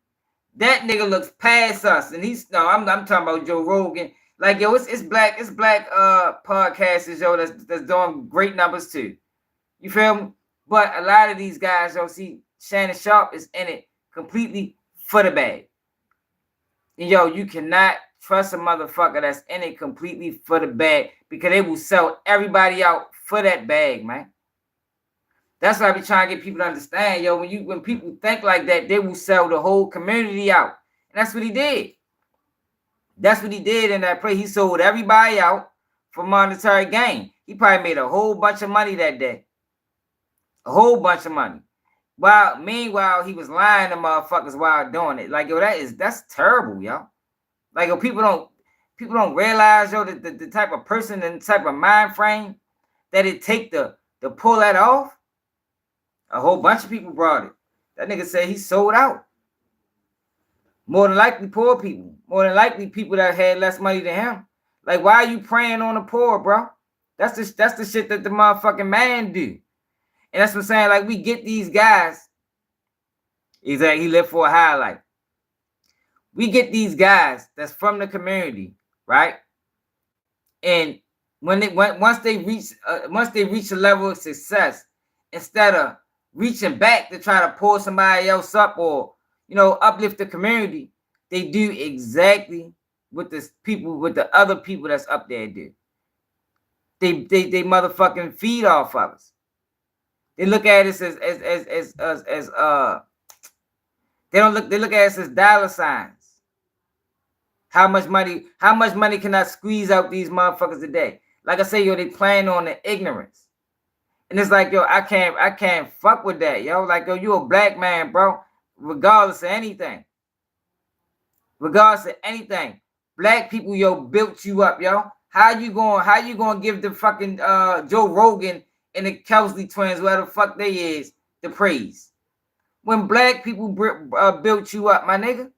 That nigga looks past us, and I'm talking about Joe Rogan. Like, yo, it's black podcasters, yo, that's doing great numbers too. You feel me? But a lot of these guys, yo, see, Shannon Sharpe is in it completely for the bag. And yo, you cannot trust a motherfucker that's in it completely for the bag, because they will sell everybody out for that bag, man. That's why I be trying to get people to understand, yo. When people think like that, they will sell the whole community out, and that's what he did. That's what he did in that play. He sold everybody out for monetary gain. He probably made a whole bunch of money that day, a whole bunch of money. Meanwhile, he was lying to motherfuckers while doing it. Like, yo, that's terrible, yo. Like, yo, people don't realize, yo, the type of person and the type of mind frame that it take to pull that off. A whole bunch of people brought it. That nigga said he sold out. More than likely poor people. More than likely people that had less money than him. Like, why are you preying on the poor, bro? That's the shit that the motherfucking man do. And that's what I'm saying. Like, we get these guys. He's like, he lived for a highlight. We get these guys that's from the community, right? And once they reach a level of success, instead of reaching back to try to pull somebody else up or, uplift the community, they do exactly what the other people that's up there do. They motherfucking feed off of us. They look at us as they look at us as dollar signs. How much money can I squeeze out these motherfuckers today? Like I say, yo, they playing on the ignorance. And it's like, yo, I can't fuck with that, yo. Like, yo, you a black man, bro. Regardless of anything. Black people, yo, built you up, yo. How you going to give the fucking Joe Rogan and the Kelsey twins, whatever the fuck they is, the praise? When black people built you up, my nigga.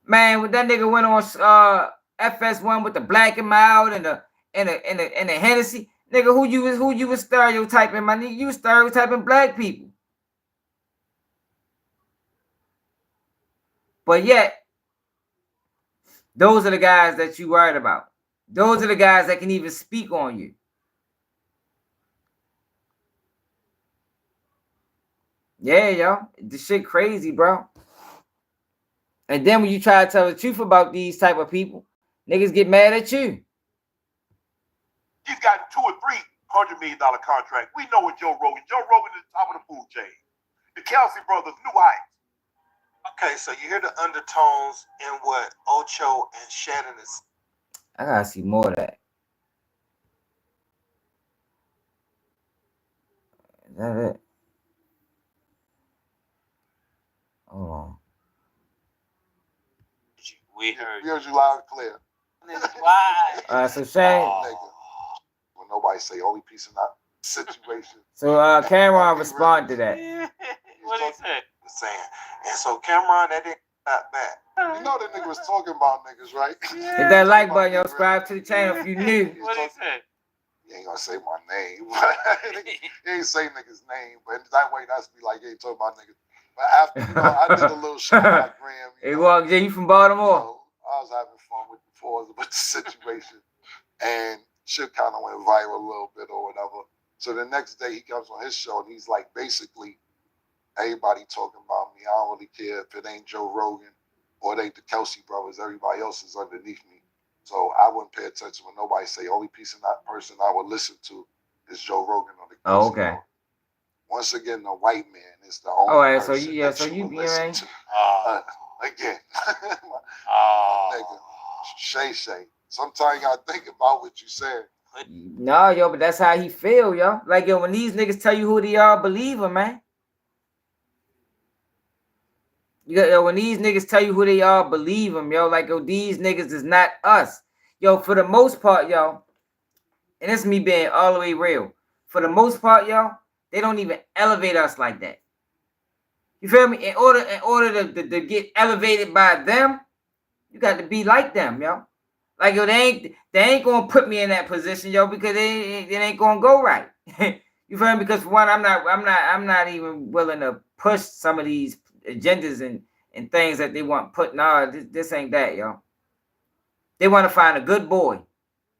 Man, when that nigga went on FS1 with the black and mild and the Hennessy, nigga, who you was stereotyping, my nigga? You was stereotyping black people. But yet, those are the guys that you worried about. Those are the guys that can even speak on you. Yeah, yo. This shit crazy, bro. And then when you try to tell the truth about these type of people, niggas get mad at you. He's got $2 or $300 million contract. We know what Joe Rogan is the top of the food chain. The Kelsey brothers, new heights. Okay, so you hear the undertones in what Ocho and Shannon is. I gotta see more of that. Is that it? Hold on. We heard you loud and clear. Why? So Shay. When nobody say only piece of that situation. So Cameron respond to that. what he said. Saying. And so Cameron, that didn't not bad. You know that nigga was talking about niggas, right? Hit that like button, yo. Subscribe to the channel if you new. What he said? He ain't gonna say my name. He ain't say nigga's name, but that way that's be like he ain't talking about niggas. But after, I did a little shit on my gram. Hey, well, Jay, you from Baltimore? I was having fun with the situation, and shit kind of went viral a little bit or whatever. So the next day he comes on his show and he's like, basically, everybody talking about me. I don't really care if it ain't Joe Rogan or it ain't the Kelsey brothers. Everybody else is underneath me. So I wouldn't pay attention when nobody say only piece of that person I would listen to is Joe Rogan or the Kelsey. Oh, okay. Brothers. Once again, the white man is the only All right, so person you, that you will you listen ain't. to. Again, nigga, Shay Shay. Sometimes you gotta think about what you said. No, yo, but that's how he feel, yo. Like, yo, when these niggas tell you who they are, believe them, man. Yo, when these niggas tell you who they are, believe them, yo. Like, yo, these niggas is not us. Yo, for the most part, yo, and this is me being all the way real. For the most part, yo, they don't even elevate us like that. You feel me? In order to get elevated by them, you got to be like them, yo. Like, yo, they ain't gonna put me in that position, yo, because it ain't gonna go right. You feel me? Because for one, I'm not even willing to push some of these agendas and things that they want put. No, this ain't that, yo. They want to find a good boy,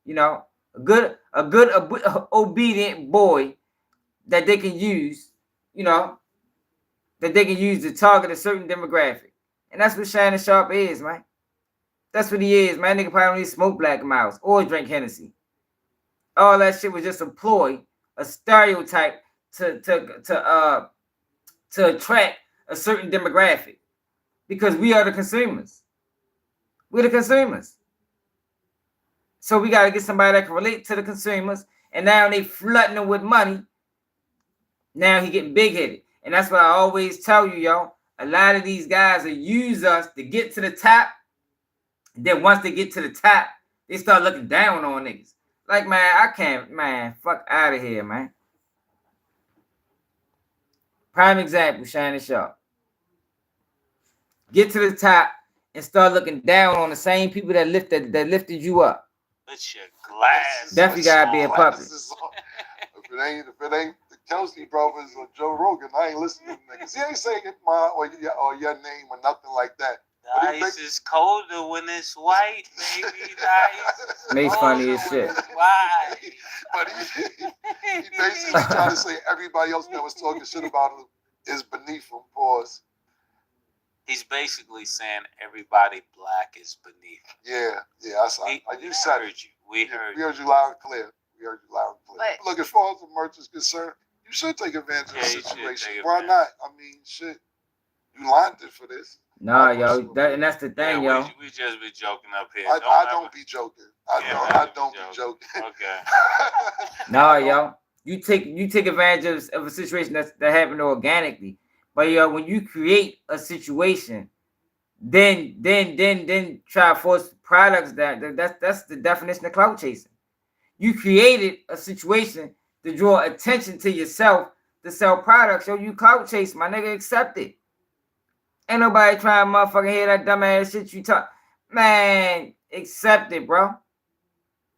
you know, a good obedient boy that they can use, you know, that they can use to target a certain demographic. And that's what Shannon Sharpe is, man. That's what he is, man. Nigga probably don't even smoke Black Mouse or drink Hennessy. All that shit was just a ploy, a stereotype to attract a certain demographic, because we are the consumers. We're the consumers. So we got to get somebody that can relate to the consumers. And now they flooding them with money. Now he getting big headed. And that's what I always tell you, y'all. A lot of these guys will use us to get to the top. And then once they get to the top, they start looking down on niggas. Like, man, I can't, man, fuck out of here, man. Prime example, Shannon Sharpe. Get to the top and start looking down on the same people that lifted you up. Put your glasses. Definitely gotta be a puppet. If it ain't the Kelsey brothers or Joe Rogan, I ain't listening to niggas. He ain't saying my or your name or nothing like that. The ice is colder when it's white, baby. The ice Makes funny as shit. Why? But he basically trying to say everybody else that was talking shit about him is beneath him. Pause. He's basically saying everybody black is beneath him. Yeah. You said it. We heard you loud and clear. Look, as far as the merch is concerned, you should take advantage of the situation. Why not? I mean, shit. You lined it for this. Nah, yo, and that's the thing, yo. We just be joking up here. I don't be joking. I don't be joking. Okay. Nah, yo. You take advantage of a situation that happened organically. But yo, when you create a situation, then try to force products that's the definition of clout chasing. You created a situation to draw attention to yourself to sell products. Yo, you clout chase, my nigga, accept it. Ain't nobody trying to motherfucking hear that dumbass shit you talk. Man, accept it, bro.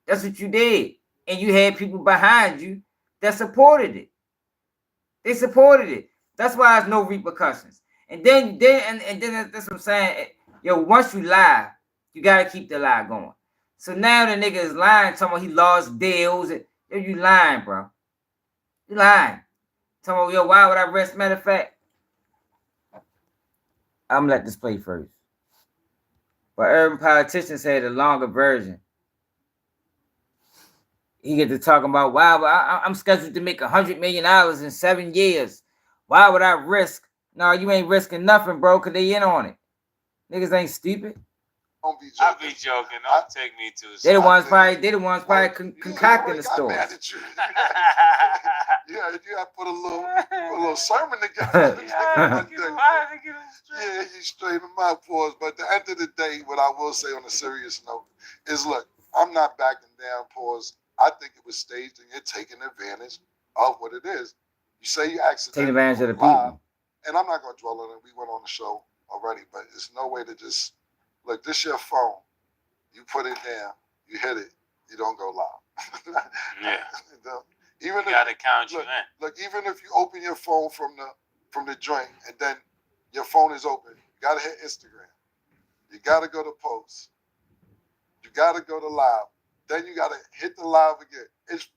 That's what you did. And you had people behind you that supported it. They supported it. That's why there's no repercussions. And then that's what I'm saying. Yo, once you lie, you gotta keep the lie going. So now the nigga is lying, talking about he lost deals. Yo, you lying, bro. You lying. Talking about, yo, why would I risk? Matter of fact, I'm gonna let this play first. But urban politicians say the longer version. He get to talking about, wow, I'm scheduled to make $100 million in 7 years. Why would I risk? No, you ain't risking nothing, bro, because they in on it. Niggas ain't stupid. Don't be I joking. be joking. Don't take me too serious. They the ones probably concocting the story. Yeah, you got to put a little sermon together. You straighten them out for us. But at the end of the day, what I will say on a serious note is, look, I'm not backing down, pause. I think it was staged and you're taking advantage of what it is. You say you accidentally take advantage of the people. And I'm not going to dwell on it. We went on the show already, but there's no way to just, look, this your phone. You put it down. You hit it. You don't go live. Yeah. Even you got to count you in. Look, even if you open your phone from the joint and then your phone is open, you got to hit Instagram. You got to go to post. You got to go to live. Then you got to hit the live again. It's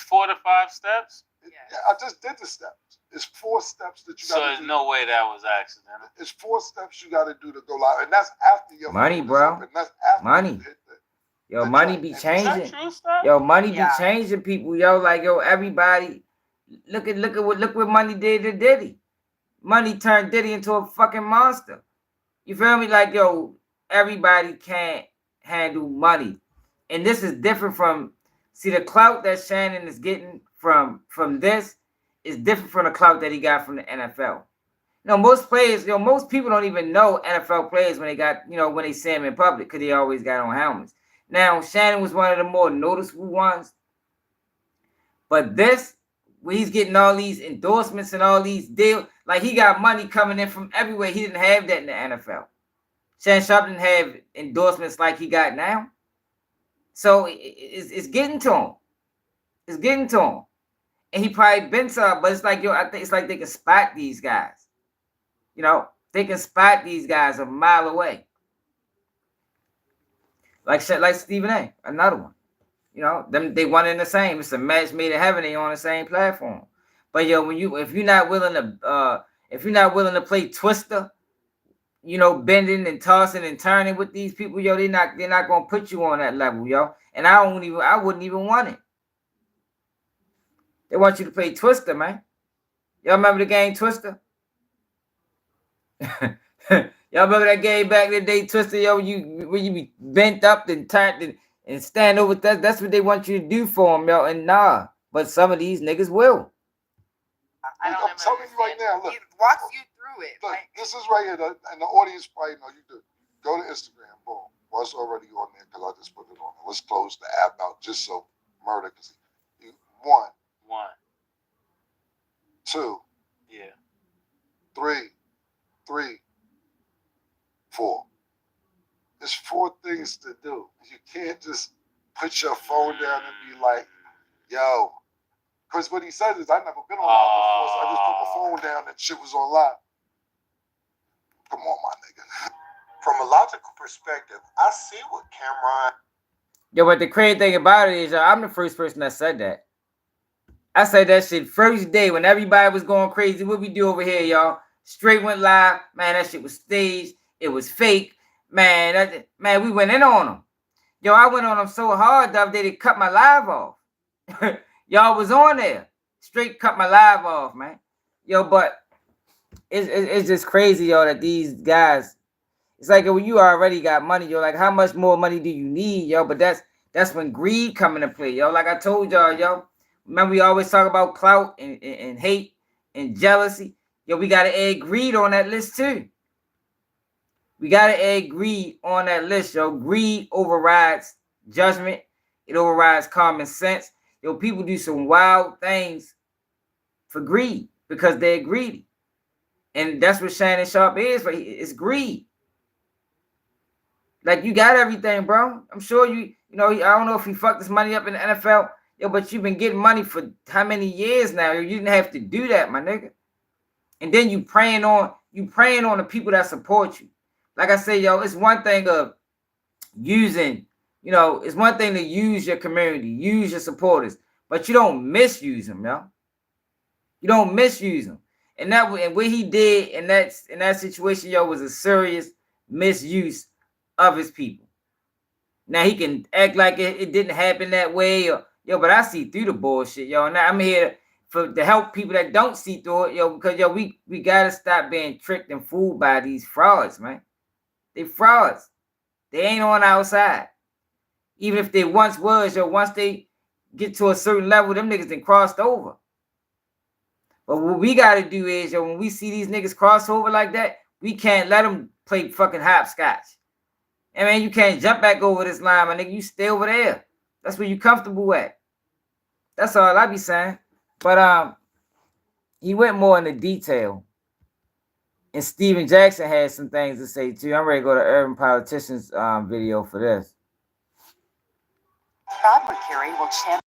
4 to 5 steps? Yeah, I just did the steps. It's 4 steps that you got to do. So there's no way that was accidental. It's 4 steps you got to do to go live. And that's after your money, bro. Open. That's after money. You hit yo, money be changing. Is that true stuff? Yo, money be changing people. Yo, like, yo, everybody. Look what money did to Diddy. Money turned Diddy into a fucking monster. You feel me? Like, yo, everybody can't handle money. And this is different from, see, the clout that Shannon is getting from this is different from the clout that he got from the NFL. Most players, most people don't even know NFL players when they got, when they see them in public because they always got on helmets. Now, Shannon was one of the more noticeable ones. But this, where he's getting all these endorsements and all these deals, like he got money coming in from everywhere. He didn't have that in the NFL. Shannon Sharpe didn't have endorsements like he got now. So it's getting to him. It's getting to him. And he probably been to, but it's like, I think it's like they can spot these guys. They can spot these guys a mile away. Like Stephen A, another one. They one in the same. It's a match made in heaven. They on the same platform. But if you're not willing to play Twister you know, bending and tossing and turning with these people, yo, they're not gonna put you on that level, yo. And I wouldn't even want it. They want you to play Twister, man. Y'all remember the game Twister? Y'all remember that game back in the day, Twister, yo, when you be bent up and turned and stand over that. That's what they want you to do for them, yo. And nah, but some of these niggas will. I'm telling you right now, look. It walks you through it. Look, Right? this is right here, and the audience probably know you do. Go to Instagram, boom. Well, it's already on there because I just put it on. Let's close the app out just so murder can see. 1, 2, Yeah. 3, 4. There's 4 things to do. You can't just put your phone down and be like, yo. Because what he said is, I never been on live before, so I just put my phone down and shit was on live. Come on, my nigga. From a logical perspective, I see what Cameron. Yo, but the crazy thing about it is, I'm the first person that said that. I said that shit first day when everybody was going crazy. What we do over here, y'all? Straight went live. Man, that shit was staged. It was fake. Man, we went in on them. Yo, I went on them so hard the other day they cut my live off. Y'all was on there. Straight cut my live off, man. Yo, but it's just crazy, yo, that these guys, it's like when you already got money, yo, like how much more money do you need, yo? But that's when greed come into play, yo. Like I told y'all, yo. Remember we always talk about clout and hate and jealousy. Yo, we gotta add greed on that list too. We gotta add greed on that list, yo. Greed overrides judgment. It overrides common sense. Yo, people do some wild things for greed because they're greedy. And that's what Shannon Sharpe is. It's greed. Like, you got everything, bro. I'm sure you know, I don't know if he fucked this money up in the NFL. Yo, but you've been getting money for how many years now? You didn't have to do that, my nigga. And then you praying on the people that support you. Like I say, yo, it's one thing of using, you know, it's one thing to use your community, use your supporters, but you don't misuse them, yo. You don't misuse them. And what he did in that situation, yo, was a serious misuse of his people. Now he can act like it didn't happen that way, or yo, but I see through the bullshit, yo. And I'm here to help people that don't see through it, yo, because yo, we gotta stop being tricked and fooled by these frauds, man. They frauds. They ain't on our side. Even if they once was, yo, once they get to a certain level, them niggas done crossed over. But what we gotta do is, yo, when we see these niggas cross over like that, we can't let them play fucking hopscotch. I mean, you can't jump back over this line, my nigga. You stay over there. That's where you comfortable at. That's all I be saying. But he went more into detail. And Steven Jackson had some things to say too. I'm ready to go to Urban Politicians video for this. Bob McCurry will champion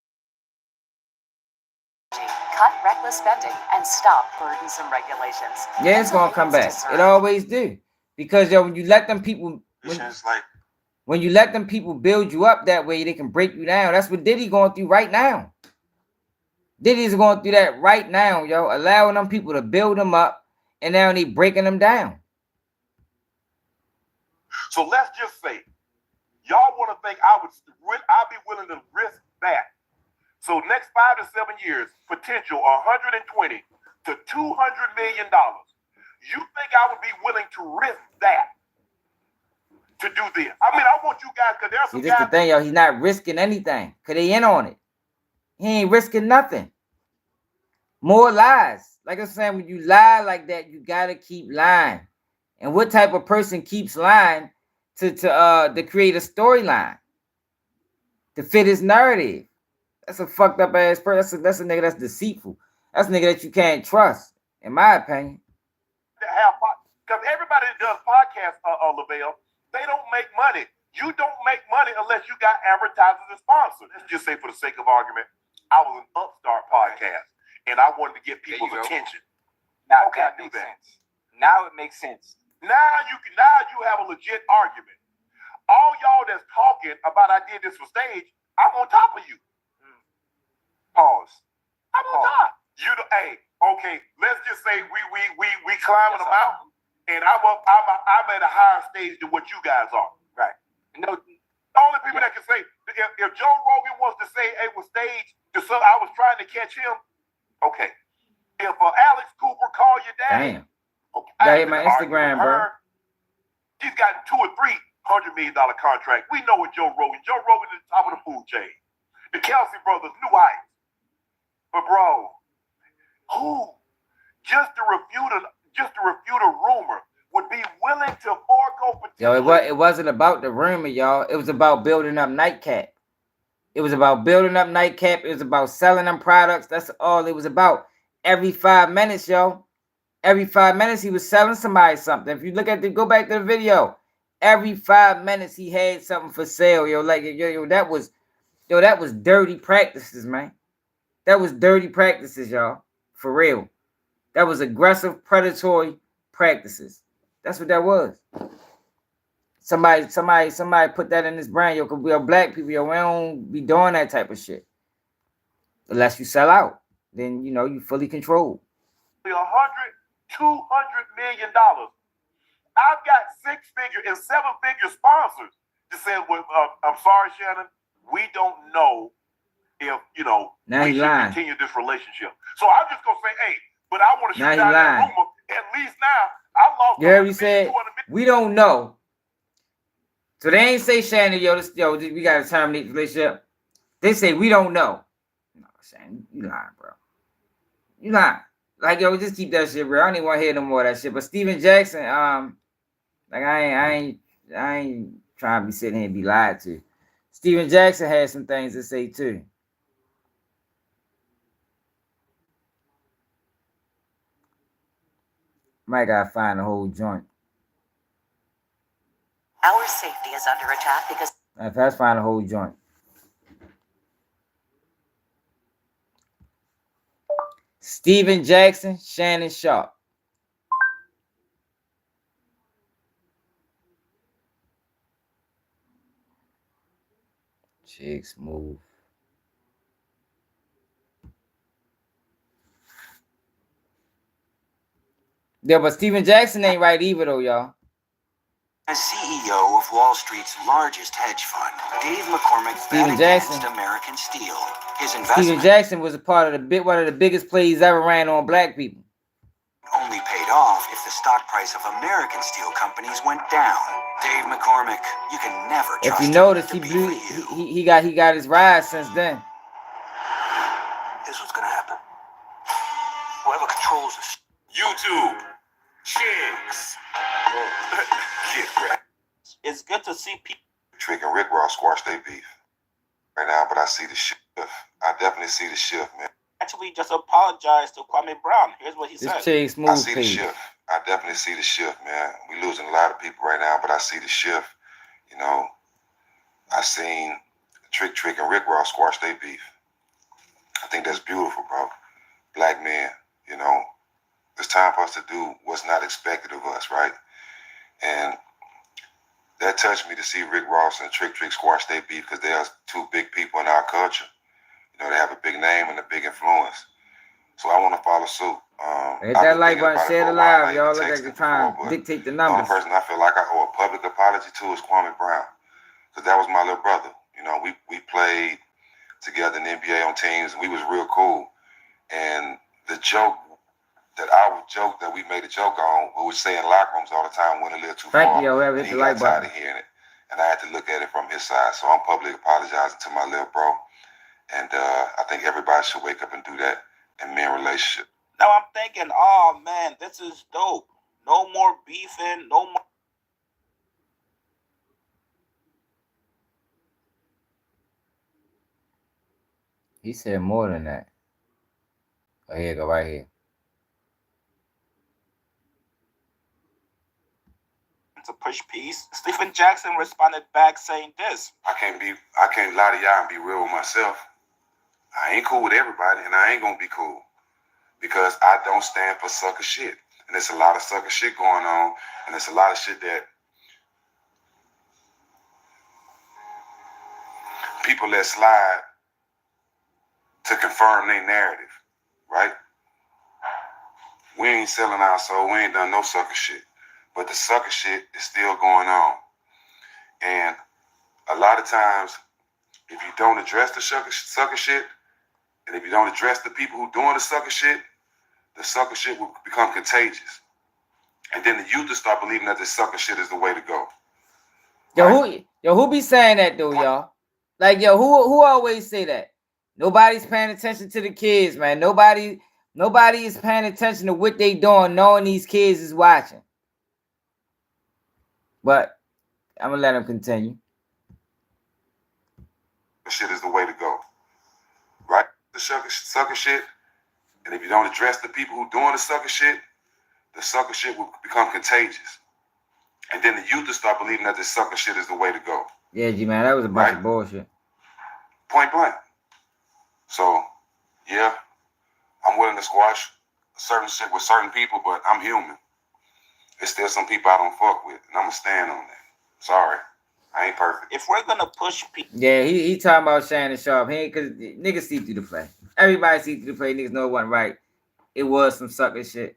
cut reckless spending and stop burdensome regulations. Yeah, it's gonna come back. It always do. Because yo, when you let them people when you let them people build you up that way, they can break you down. That's what Diddy going through right now. Diddy's going through that right now, yo, allowing them people to build them up, and now they breaking them down. So let's just say, y'all want to think I'd be willing to risk that. So next 5 to 7 years, potential 120 to $200 million. You think I would be willing to risk that to do this? I mean, I want you guys, because there's some guys. See, this the thing, yo. He's not risking anything, because they in on it. He ain't risking nothing. More lies. Like I'm saying, when you lie like that, you gotta keep lying. And what type of person keeps lying to create a storyline to fit his narrative? That's a fucked up ass person. That's a nigga that's deceitful. That's a nigga that you can't trust, in my opinion. Because everybody that does podcasts, LaVelle, they don't make money. You don't make money unless you got advertisers and sponsors. Let's just say, for the sake of argument, I was an upstart podcast, and I wanted to get people's attention. Now that makes sense. Now it makes sense. Now you have a legit argument. All y'all that's talking about I did this for stage, I'm on top of you. Pause. I'm on top. Hey, okay, let's just say we climbing a mountain and I'm at a higher stage than what you guys are. Right. No, the only people that can say if Joe Rogan wants to say it was staged, I was trying to catch him. Okay. If Alex Cooper call you daddy, damn. Okay, I hit my Instagram, bro. She's got $200 or $300 million contract. We know what Joe Rogan is the top of the food chain. The Kelsey brothers, new heights. But bro, who just to refute a rumor would be willing to forego Yo, it wasn't about the rumor, y'all. It was about building up Nightcap. It was about building up Nightcap. It was about selling them products. That's all it was about. Every 5 minutes, yo. Every 5 minutes, he was selling somebody something. If you look at go back to the video. Every 5 minutes, he had something for sale, yo. Like, yo, that was dirty practices, man. That was dirty practices, y'all. For real. That was aggressive, predatory practices. That's what that was. Somebody put that in this brand, yo, because we are black people, yo. We don't be doing that type of shit. Unless you sell out. Then, you know, you fully controlled. $100, $200 million. I've got 6-figure and 7-figure sponsors that said, well, I'm sorry, Shannon, we don't know if, you know, now we should continue this relationship. So I'm just going to say, hey, but I want to shoot down that rumor. At least now, I lost. You heard me say, we don't know. So they ain't say, Shannon, yo, we got to terminate the relationship. They say, we don't know. No, Shannon, you lying, bro. You lying. Like, yo, just keep that shit, bro. I don't even want to hear no more of that shit. But Steven Jackson, like, I ain't trying to be sitting here and be lied to. Steven Jackson had some things to say, too. Might gotta find the whole joint. Our safety is under attack because... Let's find the whole joint. Steven Jackson, Shannon Sharpe. Chicks move. Yeah, but Steven Jackson ain't right either, though, y'all. As CEO of Wall Street's largest hedge fund, Dave McCormick Steven Jackson. American Steel. His Steven Jackson was one of the biggest plays ever ran on black people. Only paid off if the stock price of American steel companies went down. Dave McCormick, you can never trust him. If you notice, he got his rise since then. Here's what's gonna happen. Whoever controls this YouTube chicks. It's good to see people. Trick and Rick Ross squash their beef right now, but I see the shift. I definitely see the shift, man. Actually, just apologized to Kwame Brown. Here's what he said. I see the shift. I definitely see the shift, man. We losing a lot of people right now, but I see the shift. You know, I seen Trick and Rick Ross squash their beef. I think that's beautiful, bro. Black men, you know, it's time for us to do what's not expected of us, right? And that touched me to see Rick Ross and Trick squash their beef because they are two big people in our culture. You know, they have a big name and a big influence. So I want to follow suit. Hit that like button, share the live, y'all. Look like you're trying to dictate the numbers. The only person I feel like I owe a public apology to is Kwame Brown. Because that was my little brother. You know, we played together in the NBA on teams, and we was real cool. And the joke that we made a joke on, we would say in locker rooms all the time, went a little too far. Thank you, yo. And he got tired of hearing it. And I had to look at it from his side. So I'm publicly apologizing to my little bro. And I think everybody should wake up and do that in men relationship. Now I'm thinking, oh man, this is dope. No more beefing, no more. He said more than that. Oh, here you go, right here. To push peace. Stephen Jackson responded back saying this. I can't lie to y'all and be real with myself. I ain't cool with everybody, and I ain't gonna be cool. Because I don't stand for sucker shit. And there's a lot of sucker shit going on, and there's a lot of shit that people let slide to confirm their narrative, right? We ain't selling our soul. We ain't done no sucker shit. but the sucker shit is still going on. And a lot of times, if you don't address the sucker shit, and if you don't address the people who doing the sucker shit will become contagious. And then the youth will start believing that this sucker shit is the way to go. Right? Who be saying that though, y'all? Like, who always say that? Nobody's paying attention to the kids, man. Nobody is paying attention to what they doing, knowing these kids is watching. But I'm gonna let them continue. Shit is the way to go. Right? The sucker shit. And if you don't address the people who doing the sucker shit will become contagious. And then the youth will start believing that this sucker shit is the way to go. Yeah, G-Man, that was a bunch of bullshit. Point blank. So, yeah, I'm willing to squash certain shit with certain people, but I'm human. There's still some people I don't fuck with, and I'm going to stand on that. Sorry. I ain't perfect. If we're going to push people... Yeah, he talking about Shannon Sharpe. He ain't, because niggas see through the play. Everybody see through the play. Niggas know it wasn't right. It was some sucker shit.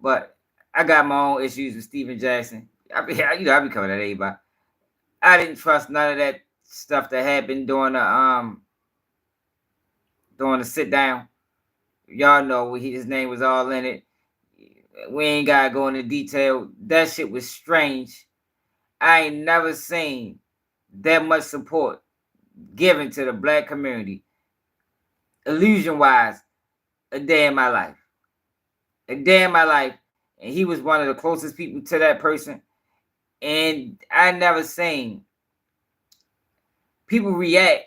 But I got my own issues with Steven Jackson. I be coming at everybody. I didn't trust none of that stuff that happened during the sit down. Y'all know his name was all in it. We ain't gotta go into detail. That shit was strange. I ain't never seen that much support given to the black community, illusion-wise, a day in my life. A day in my life. And he was one of the closest people to that person. And I never seen people react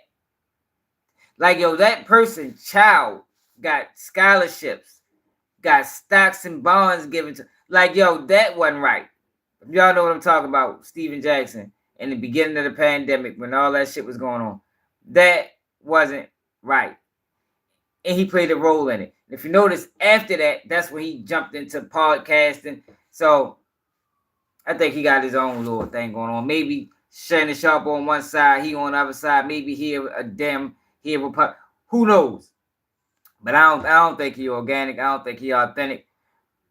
like, yo, that person, child, got scholarships, got stocks and bonds given to, like, yo, that wasn't right. Y'all know what I'm talking about, Steven Jackson, in the beginning of the pandemic when all that shit was going on. That wasn't right. And he played a role in it. If you notice, after that, that's when he jumped into podcasting. So I think he got his own little thing going on. Maybe Shannon Sharpe on one side, he on the other side. Maybe he a Republican. Who knows? But I don't think he organic. I don't think he authentic.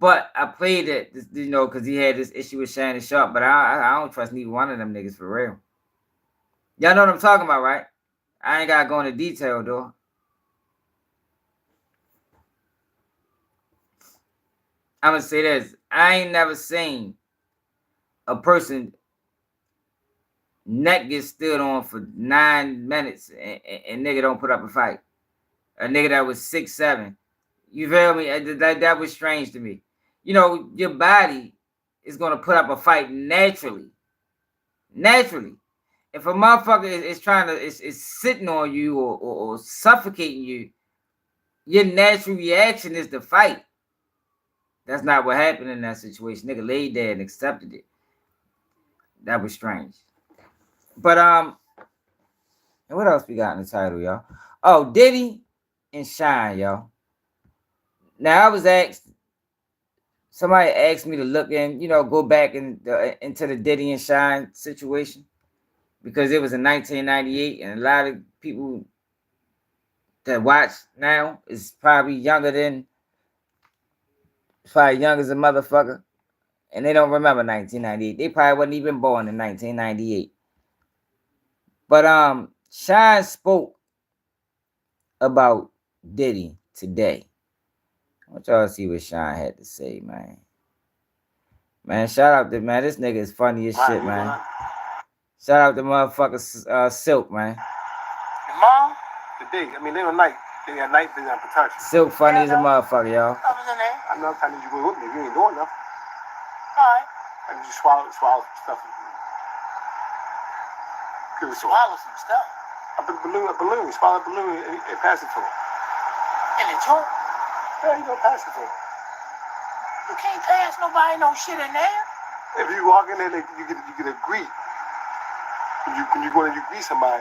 But I played it, because he had this issue with Shannon Sharpe. But I don't trust neither one of them niggas for real. Y'all know what I'm talking about, right? I ain't gotta go into detail though. I'm gonna say this: I ain't never seen a person neck get stood on for 9 minutes and nigga don't put up a fight. A nigga that was 6'7". You feel me? That was strange to me. Your body is gonna put up a fight naturally. Naturally. If a motherfucker is sitting on you or suffocating you, your natural reaction is to fight. That's not what happened in that situation. Nigga laid there and accepted it. That was strange. But and what else we got in the title, y'all? Oh, Diddy and Shine, y'all. Now I was asked, somebody asked me to look in, go back into the Diddy and Shine situation, because it was in 1998, and a lot of people that watch now is probably young as a motherfucker, and they don't remember 1998. They probably wasn't even born in 1998. But Shyne spoke about Diddy today. I want y'all to see what Shyne had to say, man. Man, shout out to, man, this nigga is funny as shit, man. Shout out to motherfucker Silk, man. Mom? Today, they on night. They got night, they got protection. Silk funny as a motherfucker, y'all. I was in there. I know I need you to go with me. You ain't doing nothing. Alright. I need you to swallow some stuff. Swallow some stuff? I put a balloon. Swallow a balloon and pass it to him. In the joint? Yeah, you gonna pass it to him. You can't pass nobody no shit in there. If you walk in there, you get agree. When you go in, you greet somebody,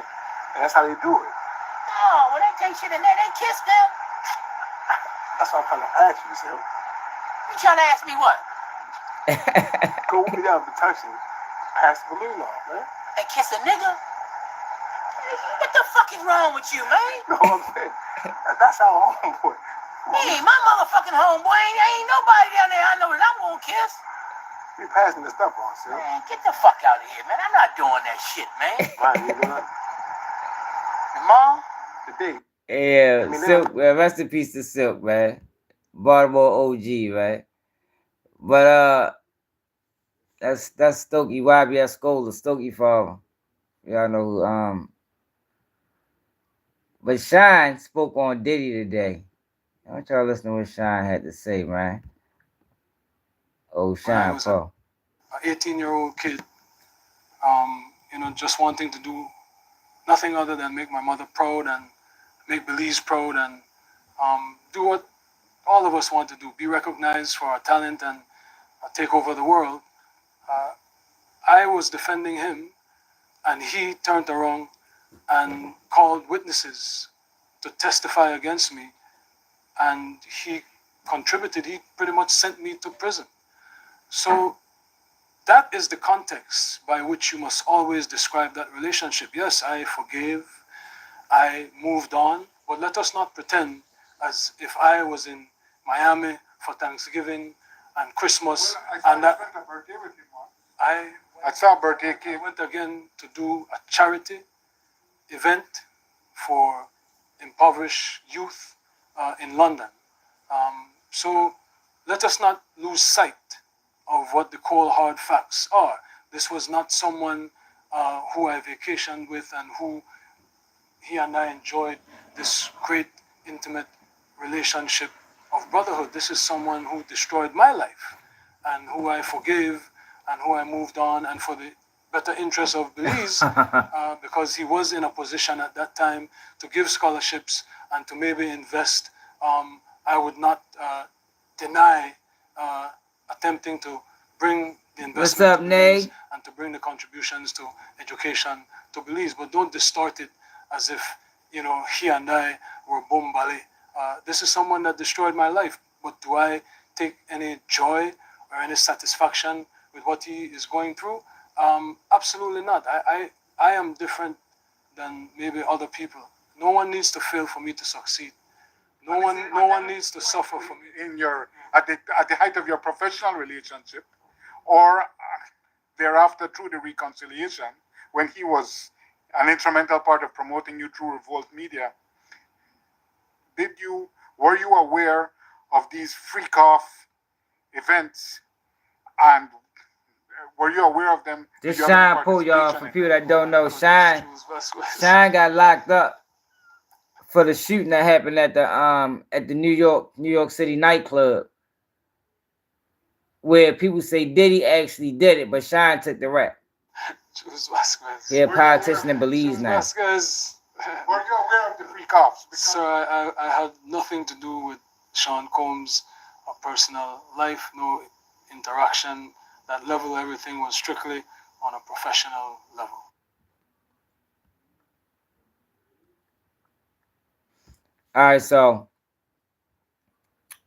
and that's how they do it. No, when they take shit in there, they kiss them. That's what I'm trying to ask you, Sam. You trying to ask me what? Go with me down protection, pass the balloon off, man. And kiss a nigga? What the fuck is wrong with you, man? No, I'm saying, that's our homeboy. He ain't my motherfucking homeboy. Ain't nobody down there I know that I'm gonna kiss. We passing the stuff on, sir. Man, get the fuck out of here, man. I'm not doing that shit, man. Mom, you doing it? Mom? Today. Yeah, Silk, man. Rest in peace to Silk, man. Baltimore OG, man. But that's Stokey YBS Scholar, Stokey father. Y'all know who but Shyne spoke on Diddy today. I want y'all listen to what Shyne had to say, man. Oh, Shyne, Paul. An 18-year-old kid, just wanting to do nothing other than make my mother proud and make Belize proud and do what all of us want to do, be recognized for our talent and take over the world. I was defending him, and he turned around and called witnesses to testify against me, and he contributed. He pretty much sent me to prison. So that is the context by which you must always describe that relationship. Yes, I forgave, I moved on, but let us not pretend as if I was in Miami for Thanksgiving and Christmas. Well, and that a birthday with him, I saw a birthday cake. I went again to do a charity event for impoverished youth in London. So let us not lose sight of what the cold hard facts are. This was not someone who I vacationed with and who he and I enjoyed this great intimate relationship of brotherhood. This is someone who destroyed my life and who I forgave and who I moved on, and for the better interest of Belize, because he was in a position at that time to give scholarships and to maybe invest. I would not deny attempting to bring the investment to Belize and to bring the contributions to education to Belize, but don't distort it as if, he and I were bombali. This is someone that destroyed my life, but do I take any joy or any satisfaction with what he is going through? Absolutely not. I am different than maybe other people. No one needs to fail for me to succeed. No one needs to suffer for me. In your at the height of your professional relationship, or thereafter through the reconciliation, when he was an instrumental part of promoting you through Revolt Media, were you aware of these freak off events, and were you aware of them? This Shyne pull, y'all, for people that don't know. Shyne got locked up for the shooting that happened at the New York City nightclub, where people say Diddy actually did it, but Shyne took the rap. He a politician in Belize now. Were you aware of the freak offs? Sir, I had nothing to do with Sean Combs' personal life, no interaction. That level, everything was strictly on a professional level. All right, so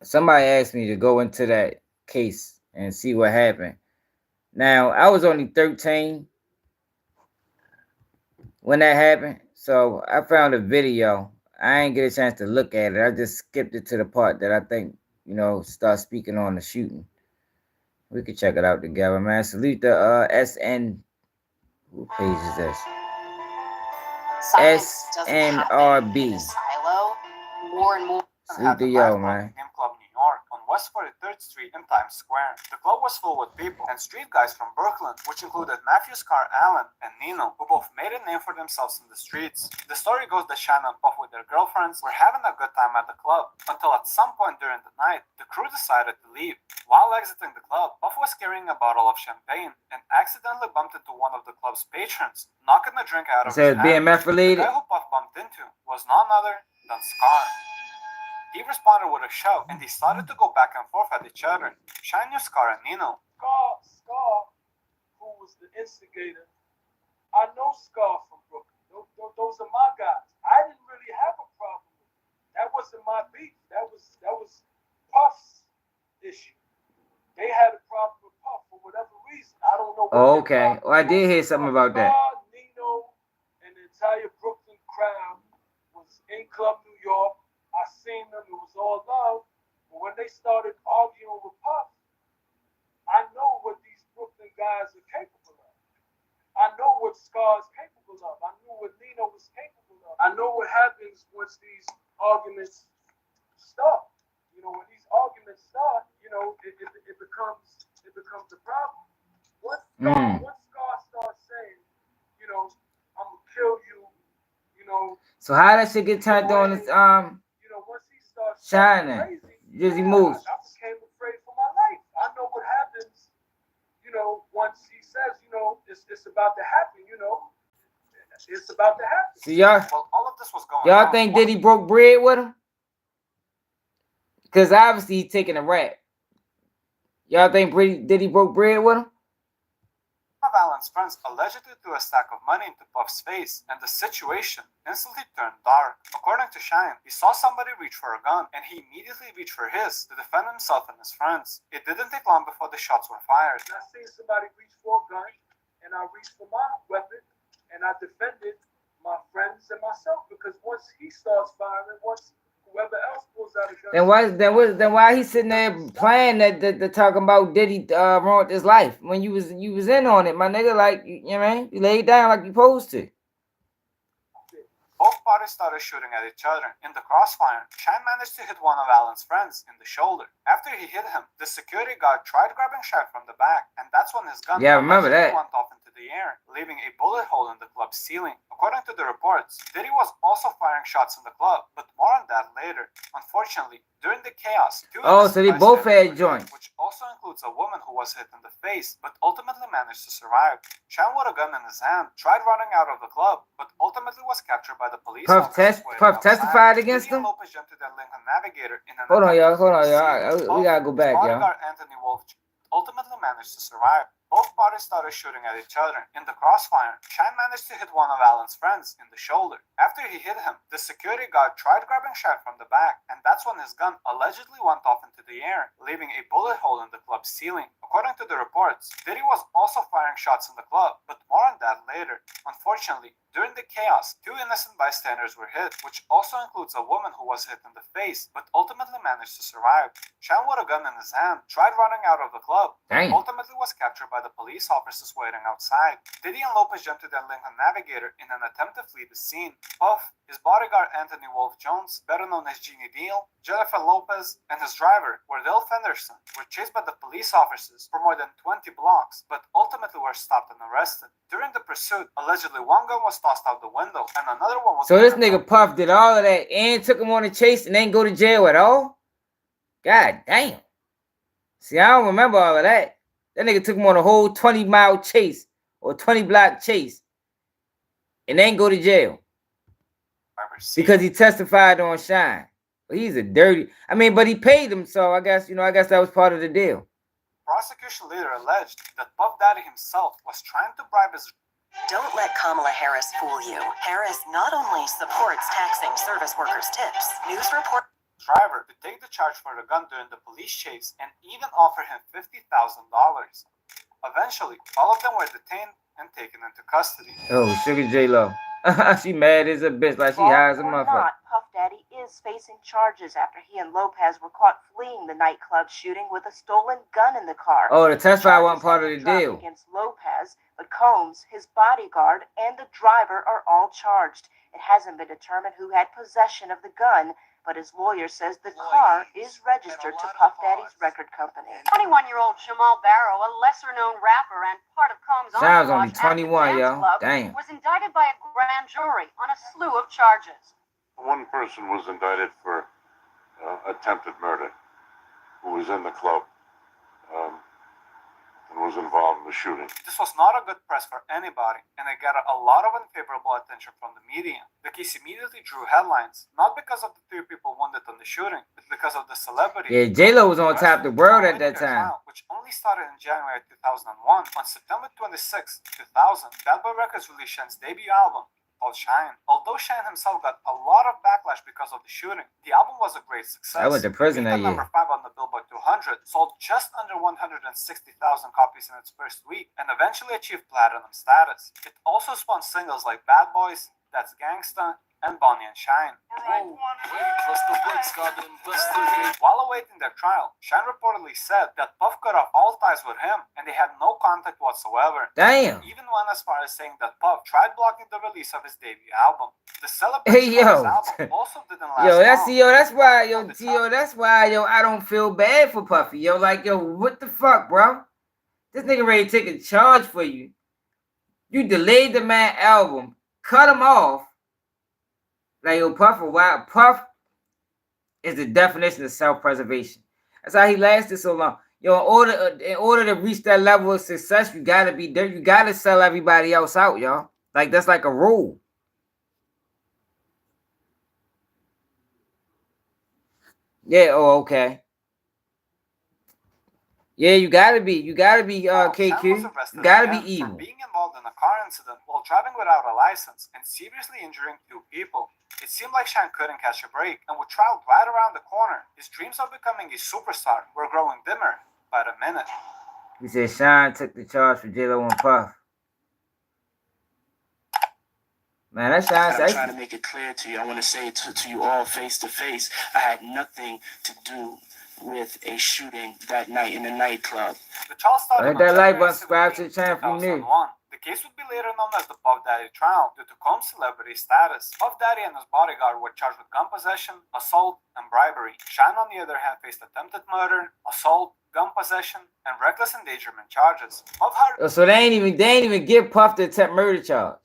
somebody asked me to go into that case and see what happened. Now, I was only 13 when that happened, so I found a video. I ain't get a chance to look at it. I just skipped it to the part that I think, start speaking on the shooting. We could check it out together, man. Salute the SN. What page is this? SNRB. More and more. Salute to yo, man. Club New York on West 43rd Street in Times Square. The club was full with people and street guys from Brooklyn, which included Matthew Scar Allen and Nino, who both made a name for themselves in the streets. The story goes that Shannon and Puff with their girlfriends were having a good time at the club, until at some point during the night, the crew decided to leave. While exiting the club, Puff was carrying a bottle of champagne and accidentally bumped into one of the club's patrons, knocking the drink out of his hand. BMF related? The guy who Puff bumped into was none other than Scar. He responded with a shout, and they started to go back and forth at each other. Shyne knew Scar and Nino. Scar, who was the instigator, I know Scar from Brooklyn. Those are my guys. I didn't really have a problem with it. That wasn't my beef. That was Puff's issue. They had a problem with Puff for whatever reason. I don't know. Oh, okay. Well, I did hear something about that. Nino and the entire Brooklyn crowd was in Club New York. I seen them, it was all love. But when they started arguing with Puff, I know what these guys are capable of. I know what Scar is capable of. I knew what Nino was capable of. I know what happens once these arguments start. You know, when these arguments start, you know, it becomes a problem. Once Scar starts saying, you know, I'm gonna kill you, you know. So how that shit get turned on is you know, once he starts Shining. crazy, Jizzy moves. I became afraid for my life. I know what happens, you know, once he says, you know, it's about to happen, you know. It's about to happen. So y'all, Well, all of this was going y'all on. think Diddy broke bread with him? Because obviously he's taking a rap. Y'all think Diddy broke bread with him? One of Alan's friends allegedly threw a stack of money into Puff's face, and the situation instantly turned dark. According to Shyne, he saw somebody reach for a gun, and he immediately reached for his to defend himself and his friends. It didn't take long before the shots were fired. And I seen somebody reach for a gun, and I reached for my weapon, and I defended my friends and myself, because once he starts firing, once whoever else pulls out a gun, Then why he sitting there playing that talking about Diddy ruined his life when you was in on it, my nigga? Like, you know what I mean? You laid down like you supposed to. Both parties started shooting at each other. In the crossfire, Shyne managed to hit one of Alan's friends in the shoulder. After he hit him, the security guard tried grabbing Shyne from the back, and that's when his gun remember that. went off into the air, leaving a bullet hole in the club's ceiling. According to the reports, Diddy was also firing shots in the club, but more on that later. Unfortunately, during the chaos, so they both had joints, which also includes a woman who was hit in the face, but ultimately managed to survive. Shyne, with a gun in his hand, tried running out of the club, but ultimately was captured by the police. Puff testified against him? Lopez jumped to their Lincoln Navigator in an Hold on, y'all. We gotta go back, y'all. Anthony Wolf ultimately managed to survive. Both parties started shooting at each other. In the crossfire, Shyne managed to hit one of Alan's friends in the shoulder. After he hit him, the security guard tried grabbing Shyne from the back, and that's when his gun allegedly went off into the air, leaving a bullet hole in the club's ceiling. According to the reports, Diddy was also firing shots in the club, but more on that later. Unfortunately, during the chaos, two innocent bystanders were hit, which also includes a woman who was hit in the face, but ultimately managed to survive. Shyne, with a gun in his hand, tried running out of the club, but ultimately was captured by the police officers waiting outside. Diddy and Lopez jumped to their Lincoln Navigator in an attempt to flee the scene. Puff, his bodyguard Anthony Wolf Jones, better known as Genie Deal, Jennifer Lopez, and his driver, Wardell Fenderson, were chased by the police officers for more than 20 blocks, but ultimately were stopped and arrested. During the pursuit, allegedly one gun was tossed out the window, and another one was... So this nigga Puff did all of that and took him on a chase and didn't go to jail at all? God damn. See, I don't remember all of that. That nigga took him on a whole 20-mile chase or 20-block chase and ain't go to jail because he testified on Shyne. But he's a dirty... but he paid him, so I guess that was part of the deal. Prosecution later alleged that Puff Daddy himself was trying to bribe his... Don't let Kamala Harris fool you. Harris not only supports taxing service workers' tips, news report... driver to take the charge for the gun during the police chase and even offer him $50,000. Eventually, all of them were detained and taken into custody. Oh, Sugar J-Lo. She mad as a bitch like she hires a motherfucker. Puff Daddy is facing charges after he and Lopez were caught fleeing the nightclub shooting with a stolen gun in the car. Oh, the testify wasn't part of the deal. Against Lopez, but Combs, his bodyguard, and the driver are all charged. It hasn't been determined who had possession of the gun, but his lawyer says the car is registered to Puff Daddy's record company. 21-year-old Jamal Barrow, a lesser-known rapper and part of Combs' Sounds only 21, yo. Damn. was indicted by a grand jury on a slew of charges. One person was indicted for attempted murder, who was in the club and was involved in the shooting. This was not a good press for anybody, and it got a lot of unfavorable attention from the media. The case immediately drew headlines, not because of the 3 people wounded in the shooting, but because of the celebrity. Yeah, J-Lo was on top of the world at that time. Which only started in January 2001. On September 26, 2000, Bad Boy Records released Shyne's debut album, called Shyne. Although Shyne himself got a lot of backlash because of the shooting, the album was a great success. I went to prison that year. Number 5 on the Billboard 200, sold just under 160,000 copies in its first week, and eventually achieved platinum status. It also spawned singles like Bad Boys, That's Gangsta, and Bonnie and Shyne. While awaiting their trial, Shyne reportedly said that Puff cut off all ties with him and they had no contact whatsoever. Damn. Even went as far as saying that Puff tried blocking the release of his debut album. The celebration of his album also didn't last long. That's why, I don't feel bad for Puffy. Yo, like, yo, what the fuck, bro? This nigga ready to take a charge for you. You delayed the man album, cut him off. Like, yo, Puff is the definition of self-preservation. That's how he lasted so long. Yo, in order to reach that level of success, you gotta be there. You gotta sell everybody else out, y'all. Like, that's like a rule. Yeah, oh, okay. Yeah, you gotta be KQ. You gotta be evil. For being involved in a car incident while driving without a license and seriously injuring 2 people. It seemed like Shyne couldn't catch a break, and with trial right around the corner, his dreams of becoming a superstar were growing dimmer by the minute. He said Shyne took the charge for J-Lo and Puff. Man, that Shyne. I'm trying to make it clear to you. I want to say it to you all face to face. I had nothing to do with a shooting that night in the nightclub. The trial started hit that like button, subscribe to the channel if you new. The case would be later known as the Puff Daddy trial due to Combs' celebrity status. Puff Daddy and his bodyguard were charged with gun possession, assault, and bribery. Shyne, on the other hand, faced attempted murder, assault, gun possession, and reckless endangerment charges. So they ain't even give Puff the attempt murder charge.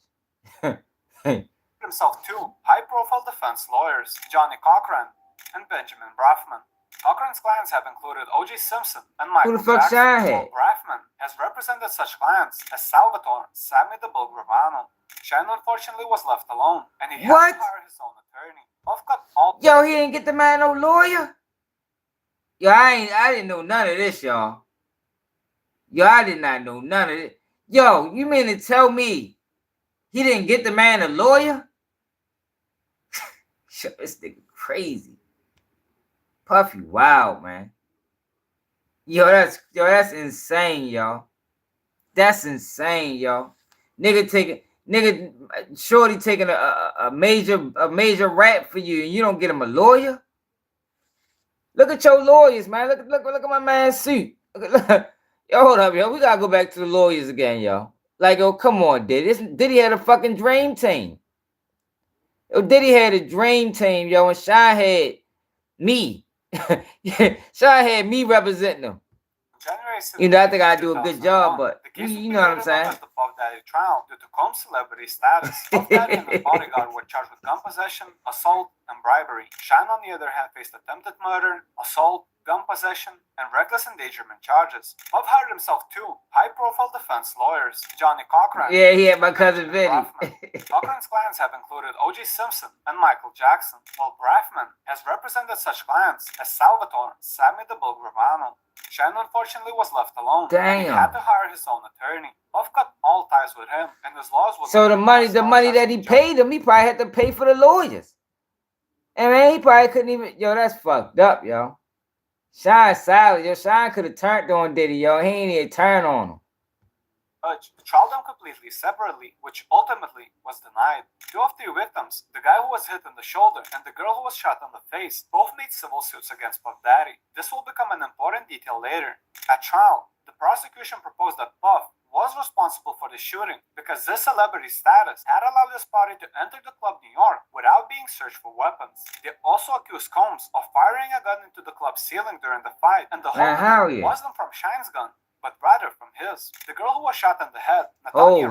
Himself two high-profile defense lawyers, Johnny Cochran and Benjamin Braffman. Cochran's clients have included O.J. Simpson and Michael Jackson. While Braffman has represented such clients as Salvatore, Sammy the Bull Gravano. Shyne unfortunately was left alone, and he had to hire his own attorney. Yo, he didn't get the man no lawyer. Yo, I didn't know none of this, y'all. Yo, I did not know none of it. Yo, you mean to tell me he didn't get the man a lawyer? This nigga crazy. Puffy, wow, man. Yo, that's insane, y'all. That's insane, y'all. Shorty taking a major rap for you, and you don't get him a lawyer. Look at your lawyers, man. Look at my man's suit. Yo, hold up, yo. We gotta go back to the lawyers again, y'all. Like, yo, come on, Diddy had a fucking dream team. Yo, Diddy had a dream team, yo, and Shyne had me. Shyne had me representing them. You know, I think I do a good job, but you know what I'm saying. The Puff Daddy trial due to Combs' celebrity status. Puff Daddy and his bodyguard were charged with gun possession, assault, and bribery. Shyne, on the other hand, faced attempted murder, assault, gun possession, and reckless endangerment charges. Puff hired himself two high-profile defense lawyers, Johnny Cochran. Yeah, he had my cousin Vinny. Cochran's clients have included O.J. Simpson and Michael Jackson, while Braffman has represented such clients as Salvatore, Sammy the Bull Gravano. Shyne unfortunately was left alone. Damn. And he had to hire his own attorney. Puff cut all ties with him, and his laws would. So the money that he paid him, he probably had to pay for the lawyers. And man, he probably couldn't even. Yo, that's fucked up, yo. Shyne silent. Yo, Shyne could have turned on Diddy, yo. He ain't even turn on him. Trial them completely separately, which ultimately was denied. 2 of the victims, the guy who was hit in the shoulder and the girl who was shot in the face, both made civil suits against Puff Daddy. This will become an important detail later. At trial, the prosecution proposed that Puff was responsible for the shooting because this celebrity status had allowed this party to enter the club New York without being searched for weapons. They also accused Combs of firing a gun into the club ceiling during the fight, and the whole wasn't from Shyne's gun, but rather from his. The girl who was shot in the head, so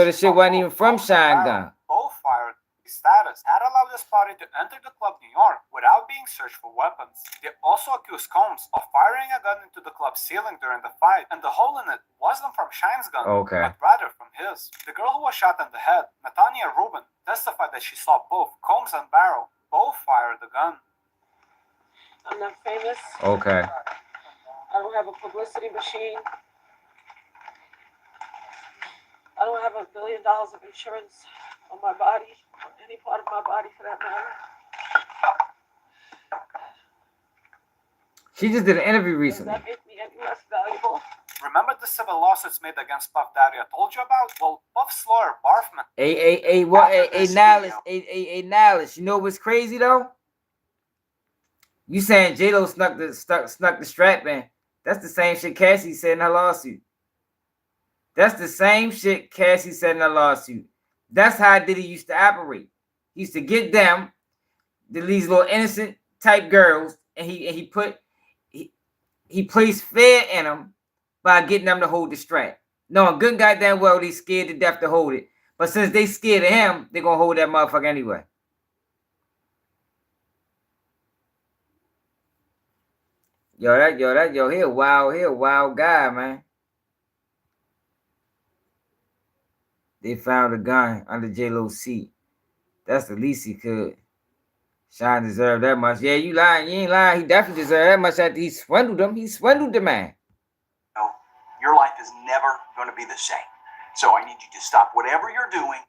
the shit wasn't even from Shyne gun. Both fired. Status had allowed this party to enter the club New York without being searched for weapons. They also accused Combs of firing a gun into the club ceiling during the fight, and the hole in it wasn't from Shyne's gun, but rather from his. The girl who was shot in the head, Natanya Rubin, testified that she saw both Combs and Barrow both fire the gun. I'm not famous. Okay. I don't have a publicity machine. I don't have $1 billion of insurance on my body, or any part of my body for that matter. She just did an interview recently. Does that make me any less valuable? Remember the civil lawsuits made against Puff Daddy I told you about? Well, Puff's lawyer, Barfman. Nihilist. You know what's crazy though? You saying J-Lo snuck the strap in. That's the same shit Cassie said in her lawsuit. That's the same shit Cassie said in her lawsuit. That's how Diddy used to operate. He used to get them, these little innocent type girls, and he placed fear in them by getting them to hold the strap. Knowing good goddamn well they scared to death to hold it. But since they scared of him, they're gonna hold that motherfucker anyway. He a wild guy, man. They found a gun under J-Lo's seat. That's the least he could. Shyne deserved that much. Yeah, you lying. You ain't lying. He definitely deserved that much after he swindled him. He swindled the man. No, your life is never going to be the same. So I need you to stop whatever you're doing.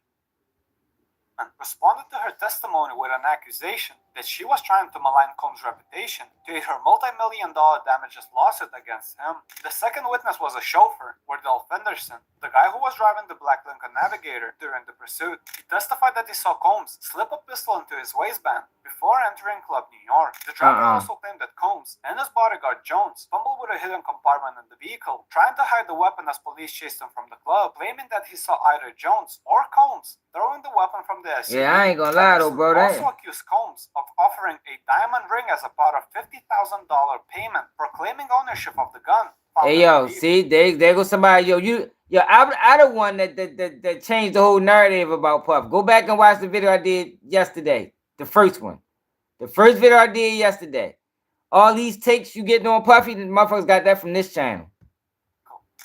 And responded to her testimony with an accusation that she was trying to malign Combs' reputation to aid her multi-million-dollar damages lawsuit against him. The second witness was a chauffeur, Wardell Fenderson, the guy who was driving the black Lincoln Navigator during the pursuit. He testified that he saw Combs slip a pistol into his waistband before entering Club New York. The driver also claimed that Combs and his bodyguard Jones fumbled with a hidden compartment in the vehicle, trying to hide the weapon as police chased him from the club, claiming that he saw either Jones or Combs throwing the weapon from the SUV. Yeah, I ain't gonna lie though, bro. Also accused Combs of offering a diamond ring as a part of $50,000 payment for claiming ownership of the gun. Hey yo, see, there goes somebody. I the one that changed the whole narrative about Puff. Go back and watch the video I did yesterday. The first one. The first video I did yesterday. All these takes you getting on Puffy, the motherfuckers got that from this channel.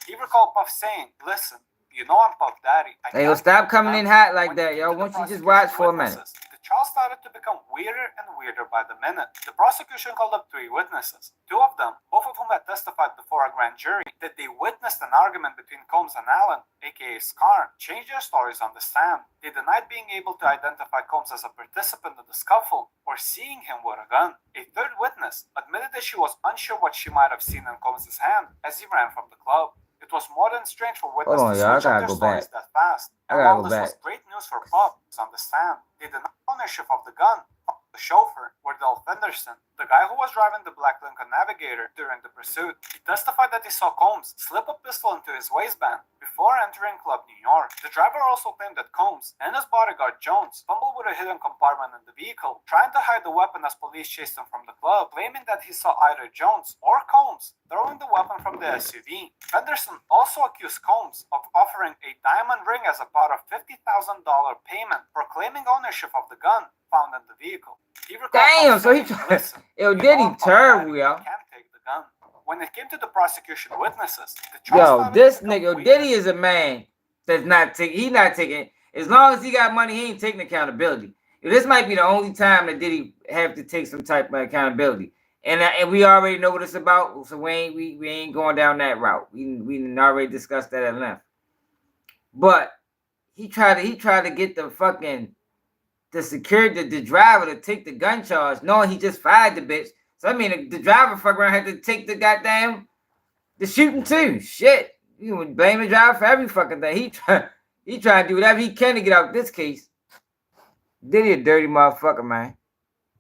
He recalled Puff saying, listen, you know I'm Puff Daddy. Hey, yo, stop coming in hot like that, yo. Why don't you just watch for a minute? The trial started to become weirder and weirder by the minute. The prosecution called up 3 witnesses. 2 of them, both of whom had testified before a grand jury, that they witnessed an argument between Combs and Allen, aka Scar, changed their stories on the stand. They denied being able to identify Combs as a participant in the scuffle or seeing him with a gun. A 3rd witness admitted that she was unsure what she might have seen in Combs' hand as he ran from the club. It was more than strange for witnesses to switch up their stories that fast. And while this was great news for Puff on the stand, they denied ownership of the gun. The chauffeur, Wardell Fenderson, the guy who was driving the black Lincoln Navigator during the pursuit, he testified that he saw Combs slip a pistol into his waistband before entering Club New York. The driver also claimed that Combs and his bodyguard Jones fumbled with a hidden compartment in the vehicle, trying to hide the weapon as police chased him from the club, claiming that he saw either Jones or Combs throwing the weapon from the SUV. Fenderson also accused Combs of offering a diamond ring as a part of $50,000 payment for claiming ownership of the gun found in the vehicle. Damn, so he tried. Yo, Diddy terrible, yo. When it came to the prosecution witnesses, yo, this nigga Diddy is a man that's not taking. He not taking. As long as he got money, he ain't taking accountability. This might be the only time that Diddy have to take some type of accountability. And we already know what it's about, so we ain't going down that route. We already discussed that at length. But he tried to get the security, the driver to take the gun charge, knowing he just fired the bitch. So I mean, the driver fuck around had to take the shooting too. Shit, you would blame the driver for every fucking thing. He try to do whatever he can to get out this case. Diddy a dirty motherfucker, man.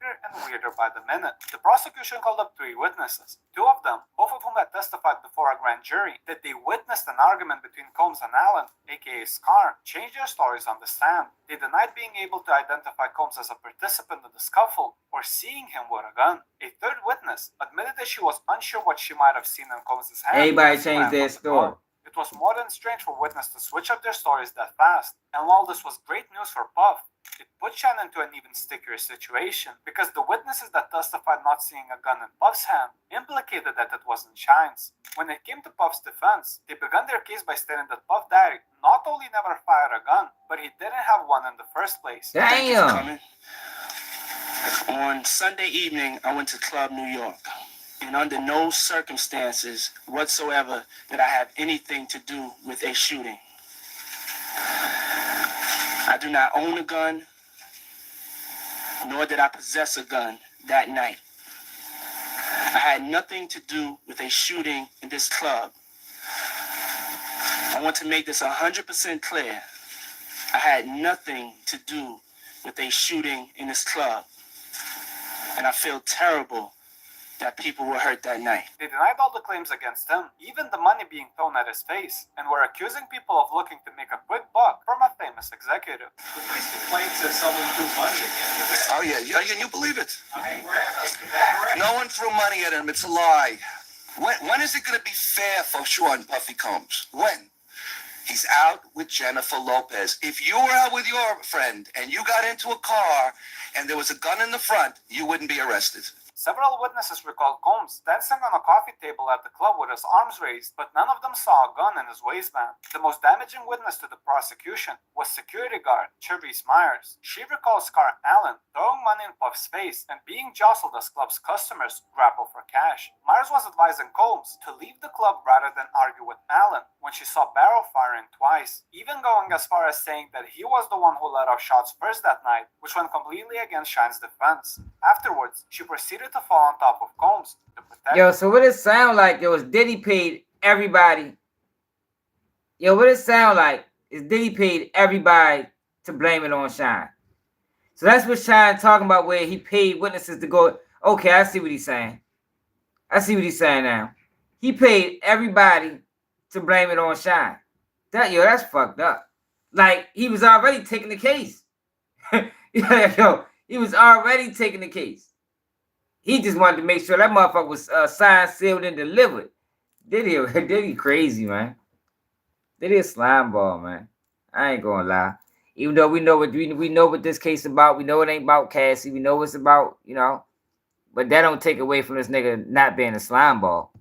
And weirder by the minute. The prosecution called up 3 witnesses. 2 of them, both of whom had testified before a grand jury, that they witnessed an argument between Combs and Allen, aka Scar, changed their stories on the stand. They denied being able to identify Combs as a participant in the scuffle or seeing him with a gun. A 3rd witness admitted that she was unsure what she might have seen in Combs' hand. Everybody changed their story. It was more than strange for witnesses to switch up their stories that fast. And while this was great news for Puff, it put Shannon into an even stickier situation because the witnesses that testified not seeing a gun in Puff's hand implicated that it wasn't Shyne's. When it came to Puff's defense, they began their case by stating that Puff Daddy not only never fired a gun, but he didn't have one in the first place. Damn! On Sunday evening, I went to Club New York. And under no circumstances whatsoever did I have anything to do with a shooting. I do not own a gun, nor did I possess a gun that night. I had nothing to do with a shooting in this club. I want to make this 100% clear. I had nothing to do with a shooting in this club, and I feel terrible that people were hurt that night. They denied all the claims against him, even the money being thrown at his face, and were accusing people of looking to make a quick buck from a famous executive. The police complained to someone threw money at him. Oh, yeah, can you believe it? No one threw money at him. It's a lie. When is it going to be fair for Sean Puffy Combs? When? He's out with Jennifer Lopez. If you were out with your friend and you got into a car and there was a gun in the front, you wouldn't be arrested. Several witnesses recalled Combs dancing on a coffee table at the club with his arms raised, but none of them saw a gun in his waistband. The most damaging witness to the prosecution was security guard Cherise Myers. She recalls Scar Allen throwing money in Puff's face and being jostled as club's customers grapple for cash. Myers was advising Combs to leave the club rather than argue with Allen when she saw Barrow firing twice, even going as far as saying that he was the one who let off shots first that night, which went completely against Shyne's defense. Afterwards, she proceeded to fall on top of Combs to protect Yo, so what it sound like, yo, is Diddy paid everybody. Yo, what it sound like is Diddy paid everybody to blame it on Shyne. So that's what Shyne talking about, where he paid witnesses to go. Okay, I see what he's saying. I see what he's saying now. He paid everybody to blame it on Shyne. That's fucked up. Like, he was already taking the case. Yo, he was already taking the case. He just wanted to make sure that motherfucker was signed, sealed, and delivered. Diddy crazy, man. Diddy a slime ball, man. I ain't gonna lie. Even though we know what this case about. We know it ain't about Cassie. We know it's about, But that don't take away from this nigga not being a slime ball.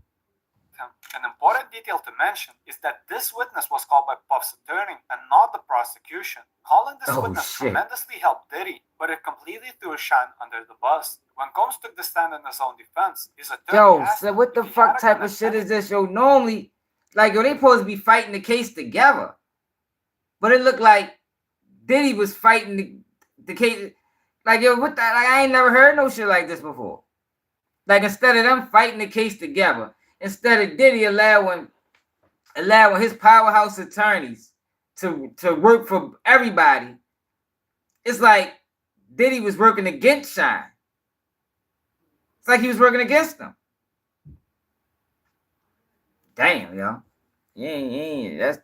An important detail to mention is that this witness was called by Puff's attorney and not the prosecution. Calling this witness tremendously helped Diddy, but it completely threw Shyne under the bus. When Combs took the stand in his own defense, his attorney asked him, what the fuck type of shit is this? Yo, normally, they supposed to be fighting the case together. But it looked like Diddy was fighting the case. Like, yo, what the? Like, I ain't never heard no shit like this before. Like, instead of them fighting the case together, instead of Diddy allowing his powerhouse attorneys to work for everybody, it's like Diddy was working against Shyne. It's like he was working against them. Damn, yo. That's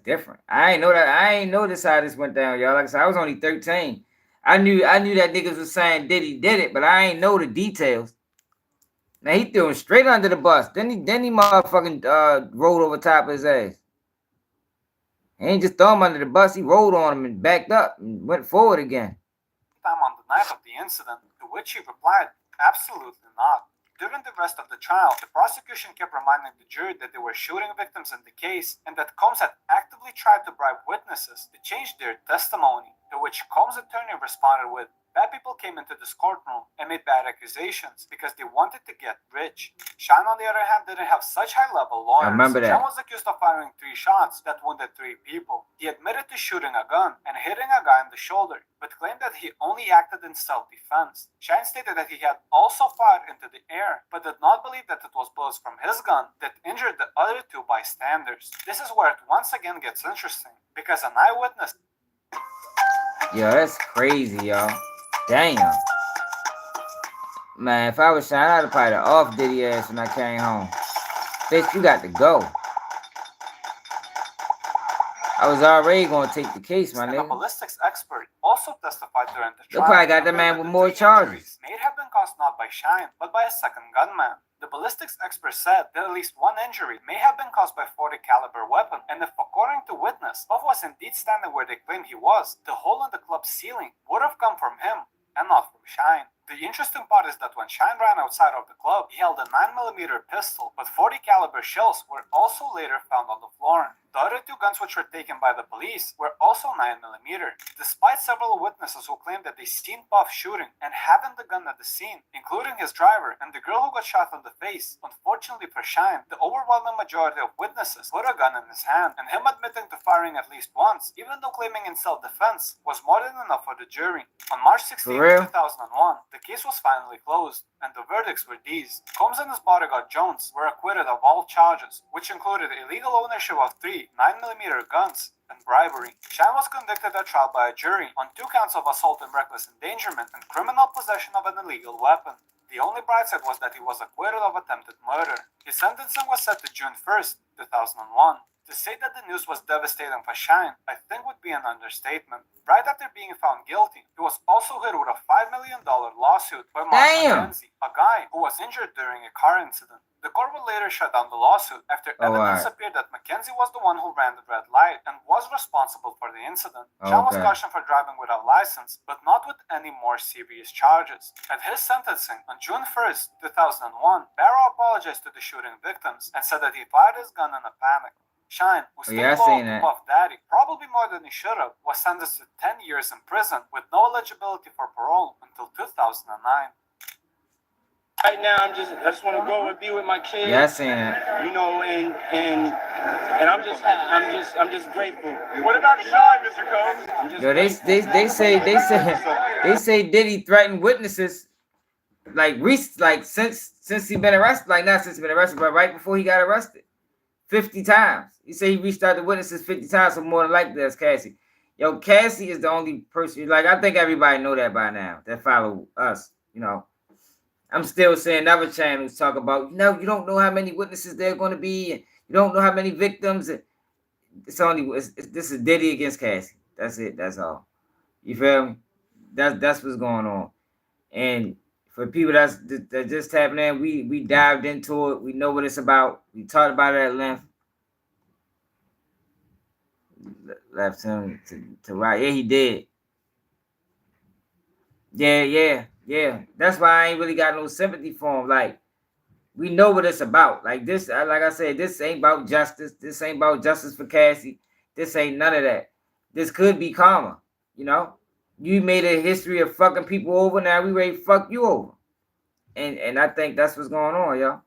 different. I ain't know that. I ain't know this how this went down, y'all. Like I said, I was only 13. I knew that niggas was saying Diddy did it, but I ain't know the details. Now he threw him straight under the bus. Then he motherfucking rolled over top of his ass. He ain't just throw him under the bus. He rolled on him and backed up and went forward again. Time on the night of the incident, to which he replied, absolutely not. During the rest of the trial, the prosecution kept reminding the jury that they were shooting victims in the case and that Combs had actively tried to bribe witnesses to change their testimony, to which Combs' attorney responded with, bad people came into this courtroom and made bad accusations because they wanted to get rich. Shyne, on the other hand, didn't have such high-level lawyers. I remember that. Shyne was accused of firing 3 shots that wounded 3 people. He admitted to shooting a gun and hitting a guy in the shoulder, but claimed that he only acted in self-defense. Shyne stated that he had also fired into the air, but did not believe that it was bullets from his gun that injured the other 2 bystanders. This is where it once again gets interesting, because an eyewitness... Yo, that's crazy, y'all. Damn. Man, if I was Shyne, I'd have probably off Diddy ass when I came home. Bitch, you got to go. I was already going to take the case, my nigga. A ballistics expert also testified during the They trial. probably got the man with more charges. May have been caused not by Shyne, but by a second gunman. The ballistics expert said that at least one injury may have been caused by a .40 caliber weapon, and if, according to witness, Puff was indeed standing where they claimed he was, the hole in the club's ceiling would have come from him and not from Shyne. The interesting part is that when Shyne ran outside of the club, he held a 9mm pistol, but .40 caliber shells were also later found on the floor. The other 2 guns which were taken by the police were also 9mm. Despite several witnesses who claimed that they seen Puff shooting and having the gun at the scene, including his driver and the girl who got shot in the face, unfortunately for Shyne, the overwhelming majority of witnesses put a gun in his hand, and him admitting to firing at least once, even though claiming in self-defense, was more than enough for the jury. On March 16, 2001, The case was finally closed, and the verdicts were these. Combs and his bodyguard Jones were acquitted of all charges, which included illegal ownership of 3 9mm guns and bribery. Shyne was convicted at trial by a jury on 2 counts of assault and reckless endangerment and criminal possession of an illegal weapon. The only bright side was that he was acquitted of attempted murder. His sentencing was set to June 1st, 2001. To say that the news was devastating for Shyne, I think would be an understatement. Right after being found guilty, he was also hit with a $5 million lawsuit by Mark McKenzie, a guy who was injured during a car incident. The court would later shut down the lawsuit after evidence appeared that McKenzie was the one who ran the red light and was responsible for the incident. Shyne was cautioned for driving without license, but not with any more serious charges. At his sentencing on June 1st, 2001, Barrow apologized to the shooting victims and said that he fired his gun in a panic. Shyne, who still loyal to Puff Daddy, probably more than he should have, was sentenced to 10 years in prison with no eligibility for parole until 2009. Right now, I just want to go and be with my kids. Yeah, I seen that. You know, and I'm just grateful. What about Shine, Mr. Combs? Yo, they say Diddy threatened witnesses like since he been arrested, like not since he been arrested, but right before he got arrested, 50 times. He said he reached out to witnesses 50 times, so more than likely that's Cassie. Yo, Cassie is the only person. Like I think everybody know that by now that follow us. You know. I'm still seeing other channels talk about, you don't know how many witnesses there are going to be, and you don't know how many victims. This is Diddy against Cassie. That's it. That's all. You feel me? That's what's going on. And for people that just tapping in, we dived into it. We know what it's about. We talked about it at length. Left him to right. Yeah, he did. Yeah. That's why I ain't really got no sympathy for him. Like, we know what it's about. Like this, like I said, this ain't about justice. This ain't about justice for Cassie. This ain't none of that. This could be karma. You know, you made a history of fucking people over. Now we ready to fuck you over. And I think that's what's going on, y'all.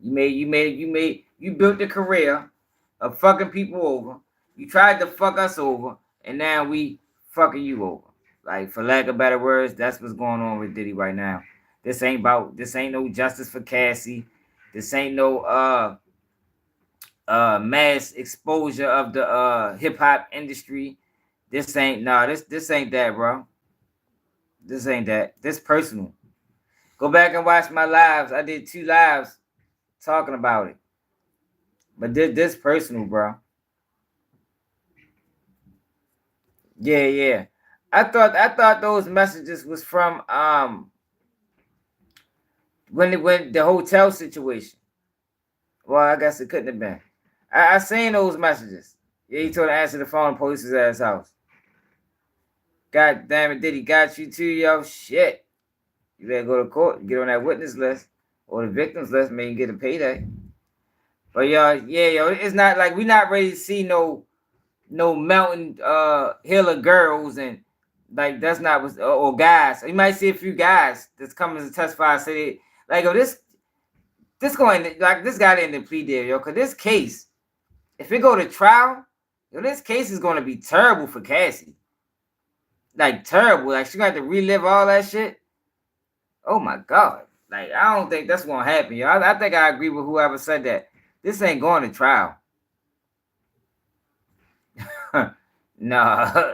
You built the career of fucking people over. You tried to fuck us over, and now we fucking you over. Like, for lack of better words, that's what's going on with Diddy right now. This ain't no justice for Cassie. This ain't no mass exposure of the hip hop industry. This ain't that, bro. This ain't that. This personal. Go back and watch my lives. I did 2 lives talking about it. But this personal, bro. Yeah. I thought those messages was from when the hotel situation. Well, I guess it couldn't have been. I seen those messages. Yeah, he told her to answer the phone and police his ass house. God damn it, Diddy got you too, yo. Shit. You better go to court and get on that witness list or the victims list, maybe get a payday. But yo, it's not like we're not ready to see no mountain hill of girls, and like that's not what, or guys. You might see a few guys that's coming to testify and say like, oh, this going like this got in the plea deal, yo, because this case, if it go to trial, yo, this case is gonna be terrible for Cassie. Like terrible. Like she gonna have to relive all that shit. Oh my God. Like, I don't think that's gonna happen, yo. I think I agree with whoever said that. This ain't going to trial. Nah.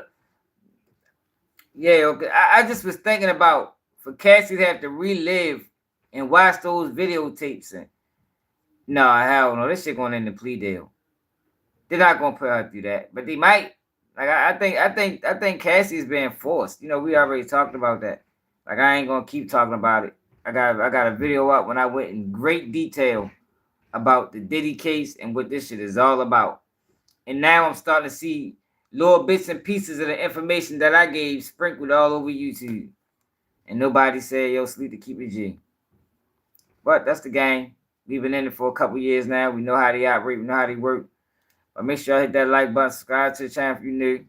Yeah, okay. I just was thinking about for Cassie to have to relive and watch those videotapes and hell no, this shit going in the plea deal. They're not gonna put her through that, but they might. Like I think Cassie is being forced. You know, we already talked about that. Like I ain't gonna keep talking about it. I got a video up when I went in great detail about the Diddy case and what this shit is all about. And now I'm starting to see little bits and pieces of the information that I gave sprinkled all over YouTube. And nobody said, yo, sleep to keep it G. But that's the game. We've been in it for a couple years now. We know how they operate. We know how they work. But make sure you hit that like button. Subscribe to the channel if you're new.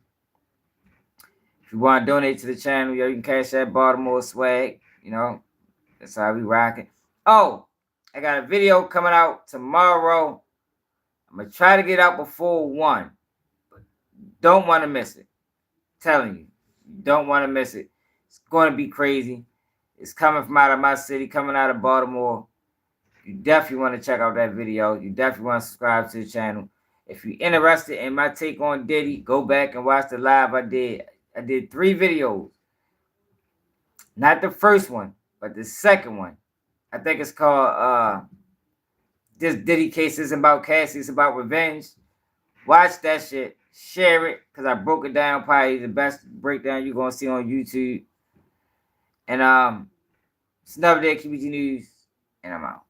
If you want to donate to the channel, yo, you can cash that Baltimore swag. You know, that's how we rocking. Oh, I got a video coming out tomorrow. I'm going to try to get out before 1. But don't want to miss it. I'm telling you, don't want to miss it. It's going to be crazy. It's coming from out of my city, coming out of Baltimore. You definitely want to check out that video. You definitely want to subscribe to the channel. If you're interested in my take on Diddy, go back and watch the live I did. I did 3 videos. Not the first one, but the second one. I think it's called This Diddy Case Isn't About Cassie, It's About Revenge. Watch that shit. Share it, because I broke it down. Probably the best breakdown you're going to see on YouTube. And it's another day at QBG News, and I'm out.